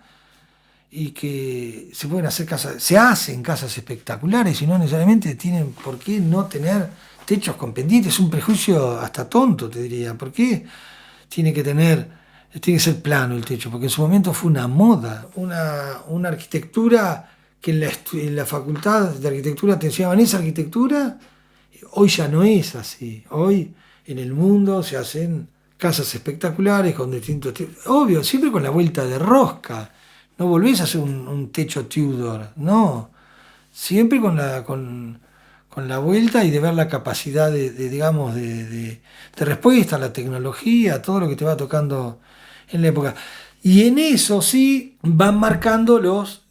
y que se pueden hacer casas, se hacen casas espectaculares y no necesariamente tienen por qué no tener techos con pendientes. Es un prejuicio hasta tonto, te diría. ¿Por qué tiene que ser plano el techo? Porque en su momento fue una moda, una arquitectura que en la facultad de arquitectura te enseñaban esa arquitectura. Hoy ya no es así. Hoy en el mundo se hacen casas espectaculares con distintos tipos. Obvio, siempre con la vuelta de rosca. No volvés a hacer un techo Tudor, no. Siempre con la vuelta y de ver la capacidad digamos, de respuesta a la tecnología, a todo lo que te va tocando en la época. Y en eso sí van marcando los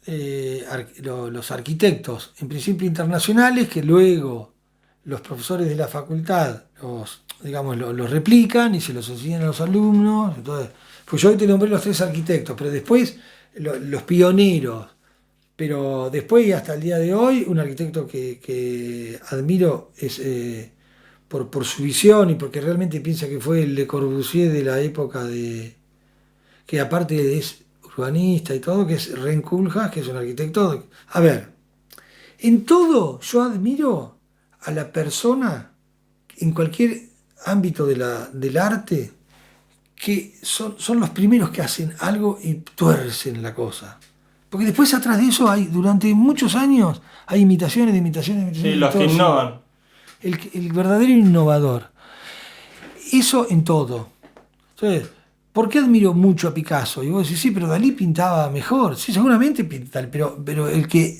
arquitectos, en principio internacionales, que luego los profesores de la facultad digamos, los replican y se los enseñan a los alumnos. Entonces, pues yo hoy te nombré los 3 arquitectos, pero después los pioneros. Pero después y hasta el día de hoy, un arquitecto que admiro es por su visión y porque realmente piensa que fue el Le Corbusier de la época que aparte es urbanista y todo, que es Ren Koolhaas, que es un arquitecto. A ver, en todo yo admiro a la persona, en cualquier ámbito del arte, que son los primeros que hacen algo y tuercen la cosa. Porque después atrás de eso durante muchos años, hay imitaciones de imitaciones de imitaciones. Sí, los que innovan. El verdadero innovador. Eso en todo. Entonces, ¿por qué admiro mucho a Picasso? Y vos decís, sí, pero Dalí pintaba mejor. Sí, seguramente pinta, pero el que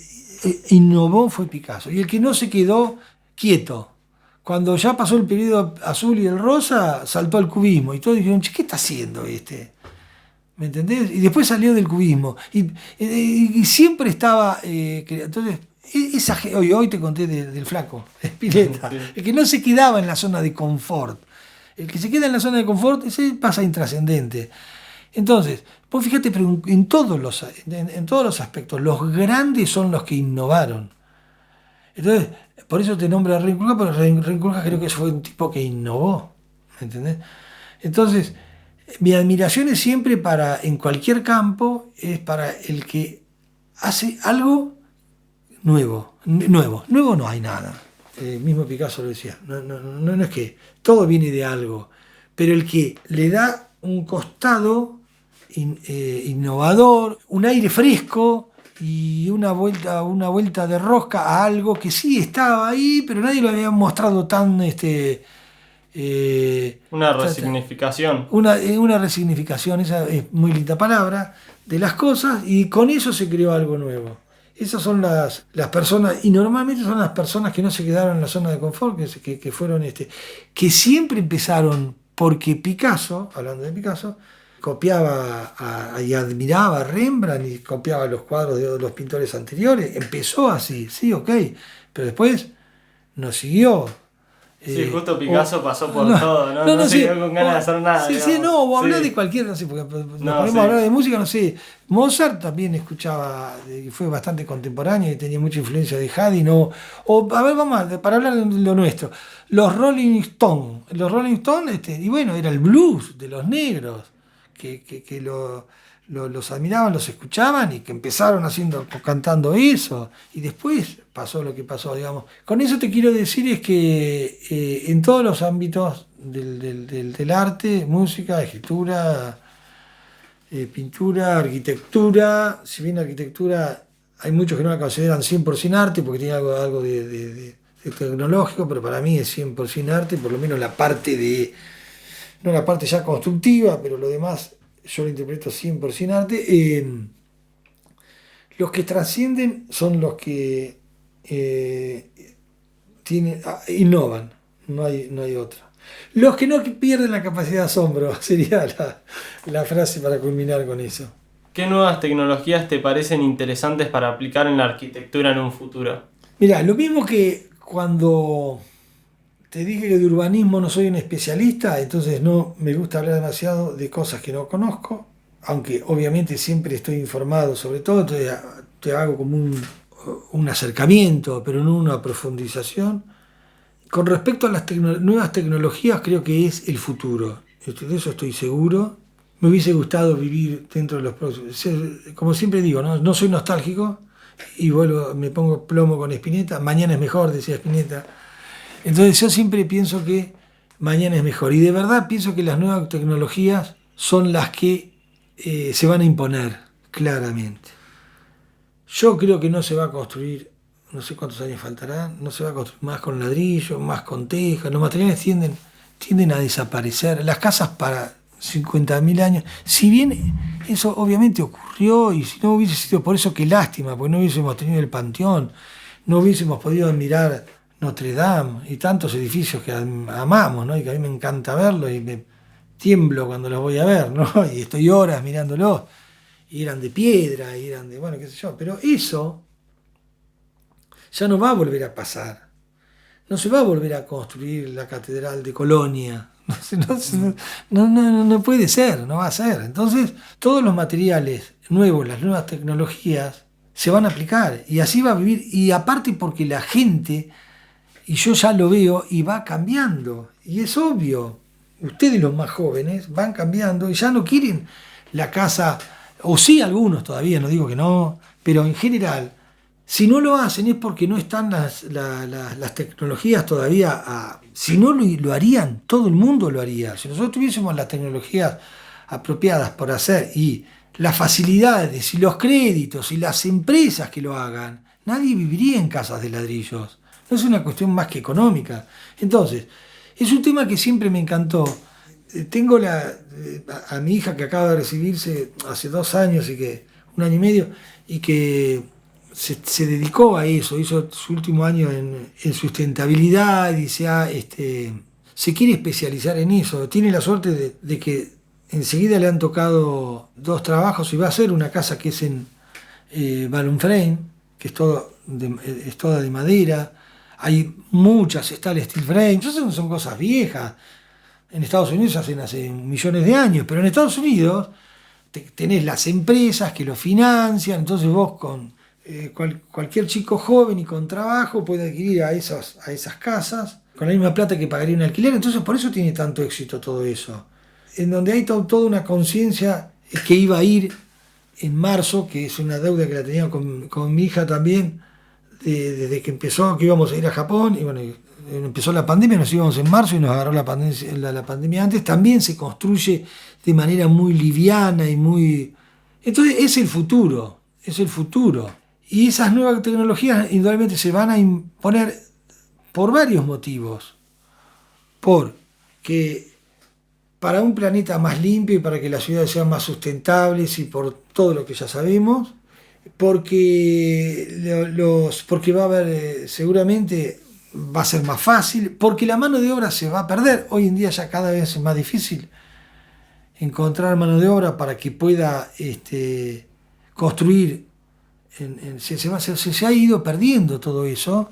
innovó fue Picasso. Y el que no se quedó quieto. Cuando ya pasó el periodo azul y el rosa, saltó al cubismo. Y todos dijeron, che, ¿qué está haciendo este? ¿Me entendés? Y después salió del cubismo. Y siempre estaba... entonces, hoy te conté del flaco, Spinetta. Sí. El que no se quedaba en la zona de confort. El que se queda en la zona de confort, ese pasa intrascendente. Entonces, vos fíjate, pero en todos los aspectos, los grandes son los que innovaron. Entonces, por eso te nombro a Ren Koolhaas, porque Ren Koolhaas creo que fue un tipo que innovó. ¿Me entendés? Entonces, mi admiración es siempre en cualquier campo, es para el que hace algo nuevo. Nuevo no hay nada. Mismo Picasso lo decía. No es que todo viene de algo, pero el que le da un costado innovador, un aire fresco y una vuelta de rosca a algo que sí estaba ahí, pero nadie lo había mostrado tan una resignificación. Una resignificación, esa es muy linda palabra, de las cosas, y con eso se creó algo nuevo. Esas son las personas, y normalmente son las personas que no se quedaron en la zona de confort, que fueron que siempre empezaron, porque Picasso, hablando de Picasso, copiaba y admiraba a Rembrandt y copiaba los cuadros de los pintores anteriores. Empezó así, sí, ok, pero después no siguió. Sí, justo Picasso pasó por todo, no se quedó con ganas de hacer nada. Sí, vos hablás de cualquier, no sé, porque nos ponemos a hablar de música, no sé. Mozart también escuchaba, fue bastante contemporáneo y tenía mucha influencia de Haydn. A ver, para hablar de lo nuestro. Los Rolling Stones, y bueno, era el blues de los negros, que los admiraban, los escuchaban y que empezaron cantando eso, y después pasó lo que pasó, digamos. Con eso te quiero decir es que en todos los ámbitos del arte, música, escritura, pintura, arquitectura, si bien arquitectura hay muchos que no la consideran 100% arte porque tiene algo de tecnológico, pero para mí es 100% arte, por lo menos la parte no la parte ya constructiva, pero lo demás yo lo interpreto 100% arte. Los que trascienden son los que innovan, no hay otra. Los que no pierden la capacidad de asombro, sería la frase para culminar con eso. ¿Qué nuevas tecnologías te parecen interesantes para aplicar en la arquitectura en un futuro? Mirá, lo mismo que cuando te dije que de urbanismo no soy un especialista, entonces no me gusta hablar demasiado de cosas que no conozco, aunque obviamente siempre estoy informado sobre todo, entonces te hago como un acercamiento, pero no una profundización. Con respecto a las nuevas tecnologías, creo que es el futuro. De eso estoy seguro. Me hubiese gustado vivir dentro de los próximos. Como siempre digo, no soy nostálgico y me pongo plomo con Spinetta. Mañana es mejor, decía Spinetta. Entonces yo siempre pienso que mañana es mejor. Y de verdad pienso que las nuevas tecnologías son las que se van a imponer claramente. Yo creo que no se va a construir, no sé cuántos años faltarán, no se va a construir más con ladrillo, más con tejas. Los materiales tienden a desaparecer. Las casas 50.000 años. Si bien eso obviamente ocurrió, y si no hubiese sido por eso, qué lástima, porque no hubiésemos tenido el Panteón, no hubiésemos podido admirar Notre Dame y tantos edificios que amamos, ¿no? Y que a mí me encanta verlos y me tiemblo cuando los voy a ver, ¿no? Y estoy horas mirándolos, y eran de piedra, y eran de, bueno, qué sé yo, pero eso ya no va a volver a pasar. No se va a volver a construir la Catedral de Colonia. No puede ser, no va a ser. Entonces, todos los materiales nuevos, las nuevas tecnologías, se van a aplicar. Y así va a vivir. Y aparte porque la gente, y yo ya lo veo, y va cambiando. Y es obvio. Ustedes los más jóvenes van cambiando y ya no quieren la casa, o sí algunos todavía, no digo que no, pero en general, si no lo hacen es porque no están las tecnologías todavía. Si no lo harían, todo el mundo lo haría. Si nosotros tuviésemos las tecnologías apropiadas por hacer y las facilidades y los créditos y las empresas que lo hagan, nadie viviría en casas de ladrillos. No es una cuestión más que económica. Entonces, es un tema que siempre me encantó. Tengo a mi hija que acaba de recibirse hace 2 años, un año y medio, y que se dedicó a eso, hizo su último año en sustentabilidad y se quiere especializar en eso. Tiene la suerte de que enseguida le han tocado 2 trabajos y va a hacer una casa que es en balloon frame, que es toda de madera. Hay muchas, está el steel frame, son cosas viejas. En Estados Unidos se hacen hace millones de años, pero en Estados Unidos tenés las empresas que lo financian, entonces vos con cualquier chico joven y con trabajo puede adquirir a esas casas con la misma plata que pagaría un alquiler. Entonces por eso tiene tanto éxito todo eso, en donde hay toda una conciencia que iba a ir en marzo, que es una deuda que la tenía con mi hija también, desde que empezó, que íbamos a ir a Japón, y bueno, empezó la pandemia, nos íbamos en marzo y nos agarró la pandemia antes. También se construye de manera muy liviana y muy... Entonces es el futuro. Y esas nuevas tecnologías indudablemente se van a imponer por varios motivos. Porque para un planeta más limpio y para que las ciudades sean más sustentables y por todo lo que ya sabemos, porque va a haber, seguramente va a ser más fácil, porque la mano de obra se va a perder. Hoy en día ya cada vez es más difícil encontrar mano de obra para que pueda construir. Se ha ido perdiendo todo eso.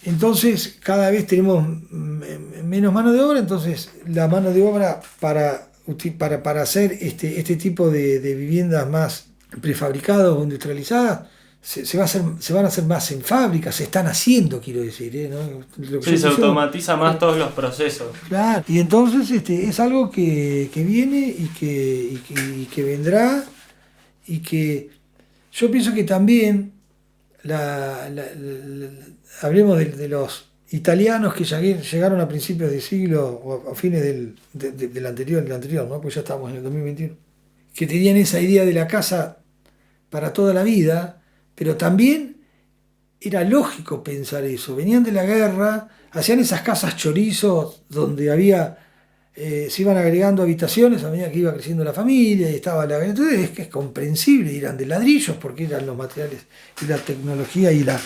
Entonces cada vez tenemos menos mano de obra. Entonces la mano de obra para hacer este tipo de viviendas más prefabricadas o industrializadas se van a hacer más en fábricas. Se están haciendo, quiero decir, ¿no? Se automatiza más todos los procesos. Claro, y entonces es algo que viene y que vendrá, y que yo pienso que también hablemos de los italianos que llegaron a principios de siglo o a fines del anterior, ¿no? Pues ya estamos en el 2021, que tenían esa idea de la casa para toda la vida, pero también era lógico pensar eso. Venían de la guerra, hacían esas casas chorizos donde se iban agregando habitaciones a medida que iba creciendo la familia y estaba entonces es comprensible, eran de ladrillos porque eran los materiales y la tecnología y las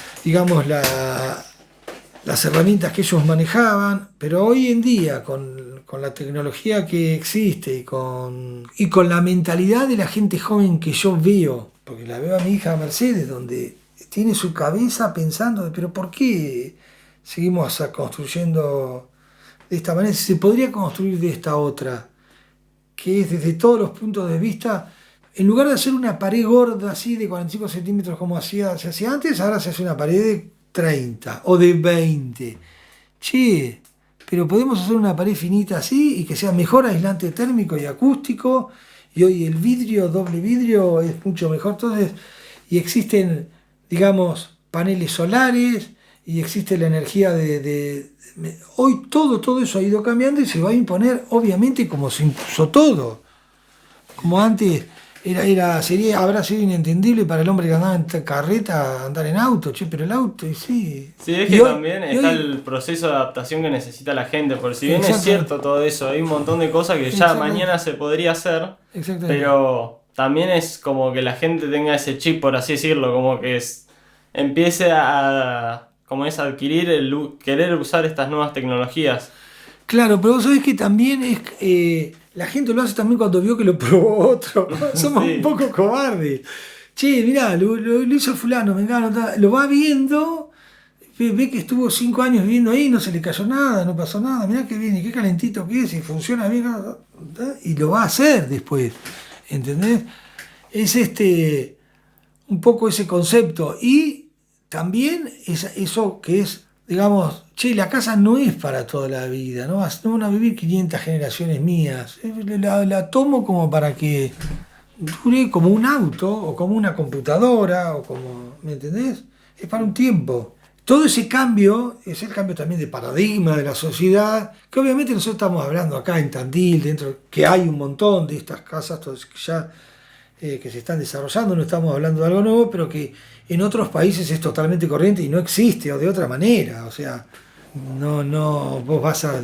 herramientas que ellos manejaban. Pero hoy en día con la tecnología que existe y con la mentalidad de la gente joven que yo veo, porque la veo a mi hija Mercedes, donde tiene su cabeza pensando, pero ¿por qué seguimos construyendo de esta manera? Se podría construir de esta otra, que es desde todos los puntos de vista, en lugar de hacer una pared gorda así de 45 centímetros como se hacía antes, ahora se hace una pared de 30 o de 20. Che, pero podemos hacer una pared finita así y que sea mejor aislante térmico y acústico, y hoy el vidrio, doble vidrio, es mucho mejor. Entonces, y existen, digamos, paneles solares, y existe la energía hoy todo eso ha ido cambiando y se va a imponer, obviamente, como se impuso todo. Como antes habrá sido inentendible para el hombre que andaba en carreta andar en auto, che, pero el auto, y sí. Sí, es que también está el proceso de adaptación que necesita la gente, porque si bien es cierto todo eso, hay un montón de cosas que ya mañana se podría hacer, pero también es como que la gente tenga ese chip, por así decirlo, como que empiece como es adquirir querer usar estas nuevas tecnologías. Claro, pero vos sabés que también la gente lo hace también cuando vio que lo probó otro. Somos un poco cobardes. Che, mirá, lo hizo fulano, lo va viendo, ve que estuvo 5 años viviendo ahí, no se le cayó nada, no pasó nada, mirá qué bien, y qué calentito que es, y funciona bien, y lo va a hacer después, ¿entendés? Es un poco ese concepto. Y también eso que es, digamos, che, la casa no es para toda la vida, no van a vivir 500 generaciones mías. La tomo como para que dure como un auto, o como una computadora, o como, ¿me entendés? Es para un tiempo. Todo ese cambio es el cambio también de paradigma de la sociedad, que obviamente nosotros estamos hablando acá en Tandil, dentro, que hay un montón de estas casas ya que se están desarrollando, no estamos hablando de algo nuevo, pero que en otros países es totalmente corriente y no existe, o de otra manera. O sea, vos vas a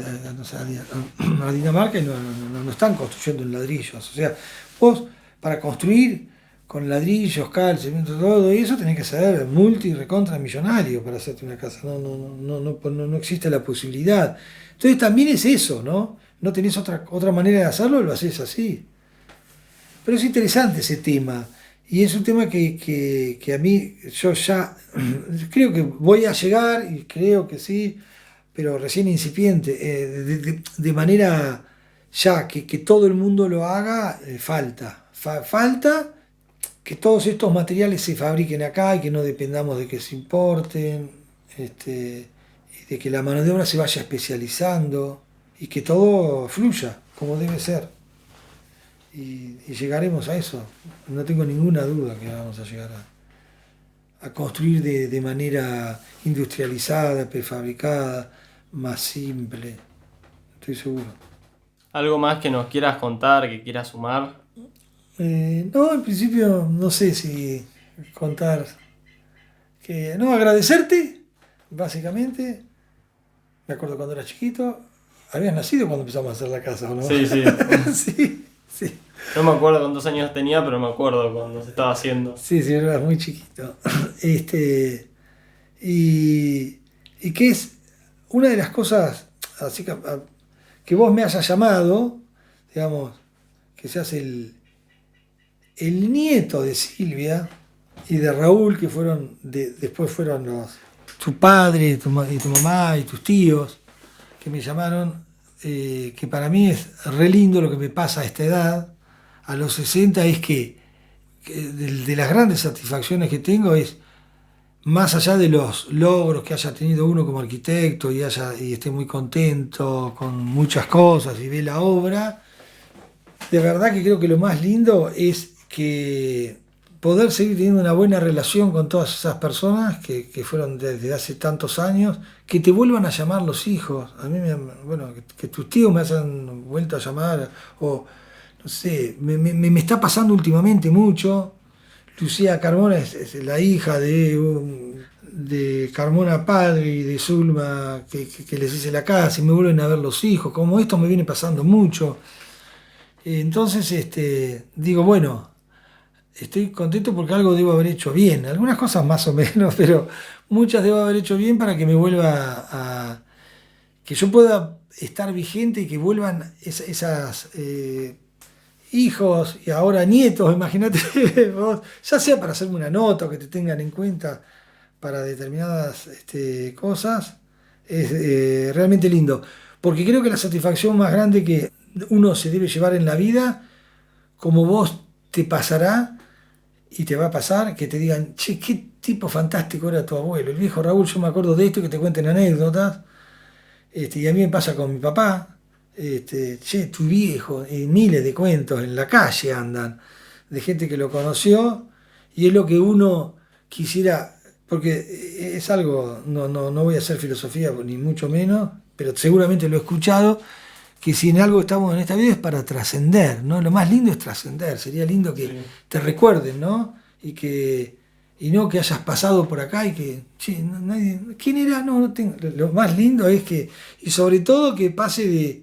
Dinamarca y no están construyendo en ladrillos. O sea, vos para construir con ladrillos, cal, cemento, todo eso, tenés que ser recontra millonario para hacerte una casa. No existe la posibilidad. Entonces también es eso, ¿no? No tenés otra manera de hacerlo, lo haces así. Pero es interesante ese tema, y es un tema que a mí, yo ya creo que voy a llegar, y creo que sí, pero recién incipiente, de manera ya que todo el mundo lo haga, falta. Falta que todos estos materiales se fabriquen acá y que no dependamos de que se importen, y de que la mano de obra se vaya especializando y que todo fluya como debe ser. Y llegaremos a eso. No tengo ninguna duda que vamos a llegar a construir de manera industrializada, prefabricada, más simple. Estoy seguro. ¿Algo más que nos quieras contar, que quieras sumar? No, en principio no sé si contar. Agradecerte, básicamente. Me acuerdo cuando era chiquito. Habías nacido cuando empezamos a hacer la casa, ¿o no? Sí. Sí. No me acuerdo cuántos años tenía, pero me acuerdo cuando se estaba haciendo. Sí, era muy chiquito. Y que es una de las cosas así que vos me hayas llamado, digamos, que seas el nieto de Silvia y de Raúl, que después fueron tu padre, y tu mamá y tus tíos, que me llamaron, que para mí es re lindo lo que me pasa a esta edad, a los 60, es que de las grandes satisfacciones que tengo es, más allá de los logros que haya tenido uno como arquitecto y esté muy contento con muchas cosas y ve la obra, de verdad que creo que lo más lindo es que poder seguir teniendo una buena relación con todas esas personas que fueron desde hace tantos años, que te vuelvan a llamar los hijos. A mí, que tus tíos me hayan vuelto a llamar, o no sé, me está pasando últimamente mucho. Lucía Carmona es la hija de Carmona padre y de Zulma que les hice la casa, y me vuelven a ver los hijos. Como esto me viene pasando mucho. Entonces, digo, bueno, estoy contento porque algo debo haber hecho bien. Algunas cosas más o menos, pero muchas debo haber hecho bien para que me vuelva que yo pueda estar vigente y que vuelvan esas hijos y ahora nietos, imagínate vos, ya sea para hacerme una nota o que te tengan en cuenta para determinadas cosas, es realmente lindo. Porque creo que la satisfacción más grande que uno se debe llevar en la vida, como vos te pasará y te va a pasar, que te digan, che, qué tipo fantástico era tu abuelo, el viejo Raúl, yo me acuerdo de esto, que te cuenten anécdotas, y a mí me pasa con mi papá, che, tu viejo, miles de cuentos en la calle andan, de gente que lo conoció, y es lo que uno quisiera, porque es algo, no voy a hacer filosofía, ni mucho menos, pero seguramente lo he escuchado, que si en algo estamos en esta vida es para trascender, ¿no? Lo más lindo es trascender, sería lindo que te recuerden, ¿no? Y no que hayas pasado por acá y que, che, nadie, ¿quién era? No tengo. Lo más lindo es que, y sobre todo que pase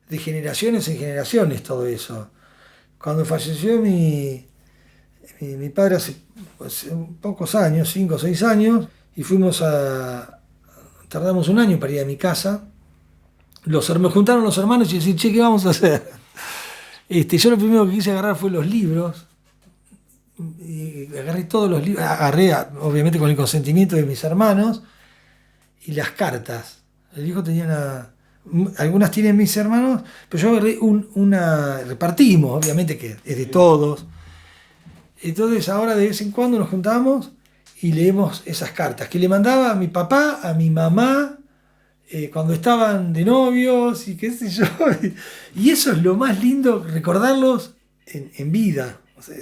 de generaciones en generaciones todo eso. Cuando falleció mi padre hace pocos años, 5 o 6 años, y tardamos un año para ir a mi casa, me juntaron los hermanos y decir, che, ¿qué vamos a hacer? Yo lo primero que quise agarrar fue los libros, y agarré todos los libros, obviamente con el consentimiento de mis hermanos, y las cartas. El viejo tenía algunas tienen mis hermanos, pero yo agarré una, repartimos, obviamente que es de todos. Entonces ahora de vez en cuando nos juntamos y leemos esas cartas que le mandaba a mi papá, a mi mamá, cuando estaban de novios y qué sé yo. Y eso es lo más lindo, recordarlos en vida. O sea,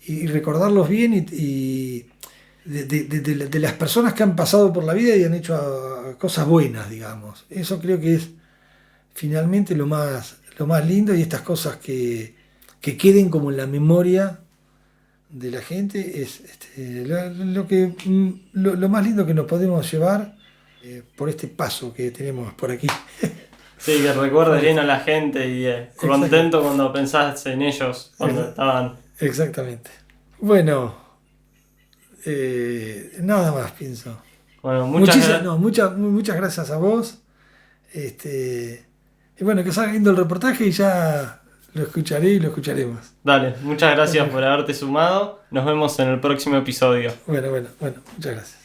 y recordarlos bien y de las personas que han pasado por la vida y han hecho cosas buenas, digamos. Eso creo que es finalmente lo más lindo, y estas cosas que queden como en la memoria de la gente es lo más lindo que nos podemos llevar por este paso que tenemos por aquí. Sí, que recuerdes bien a la gente y contento cuando pensás en ellos, cuando estaban. Exactamente. Bueno, nada más pienso. Bueno, muchas gracias a vos. Y bueno, que salga lindo el reportaje y ya lo escucharé y lo escucharemos. Dale, muchas gracias por haberte sumado. Nos vemos en el próximo episodio. Bueno, muchas gracias.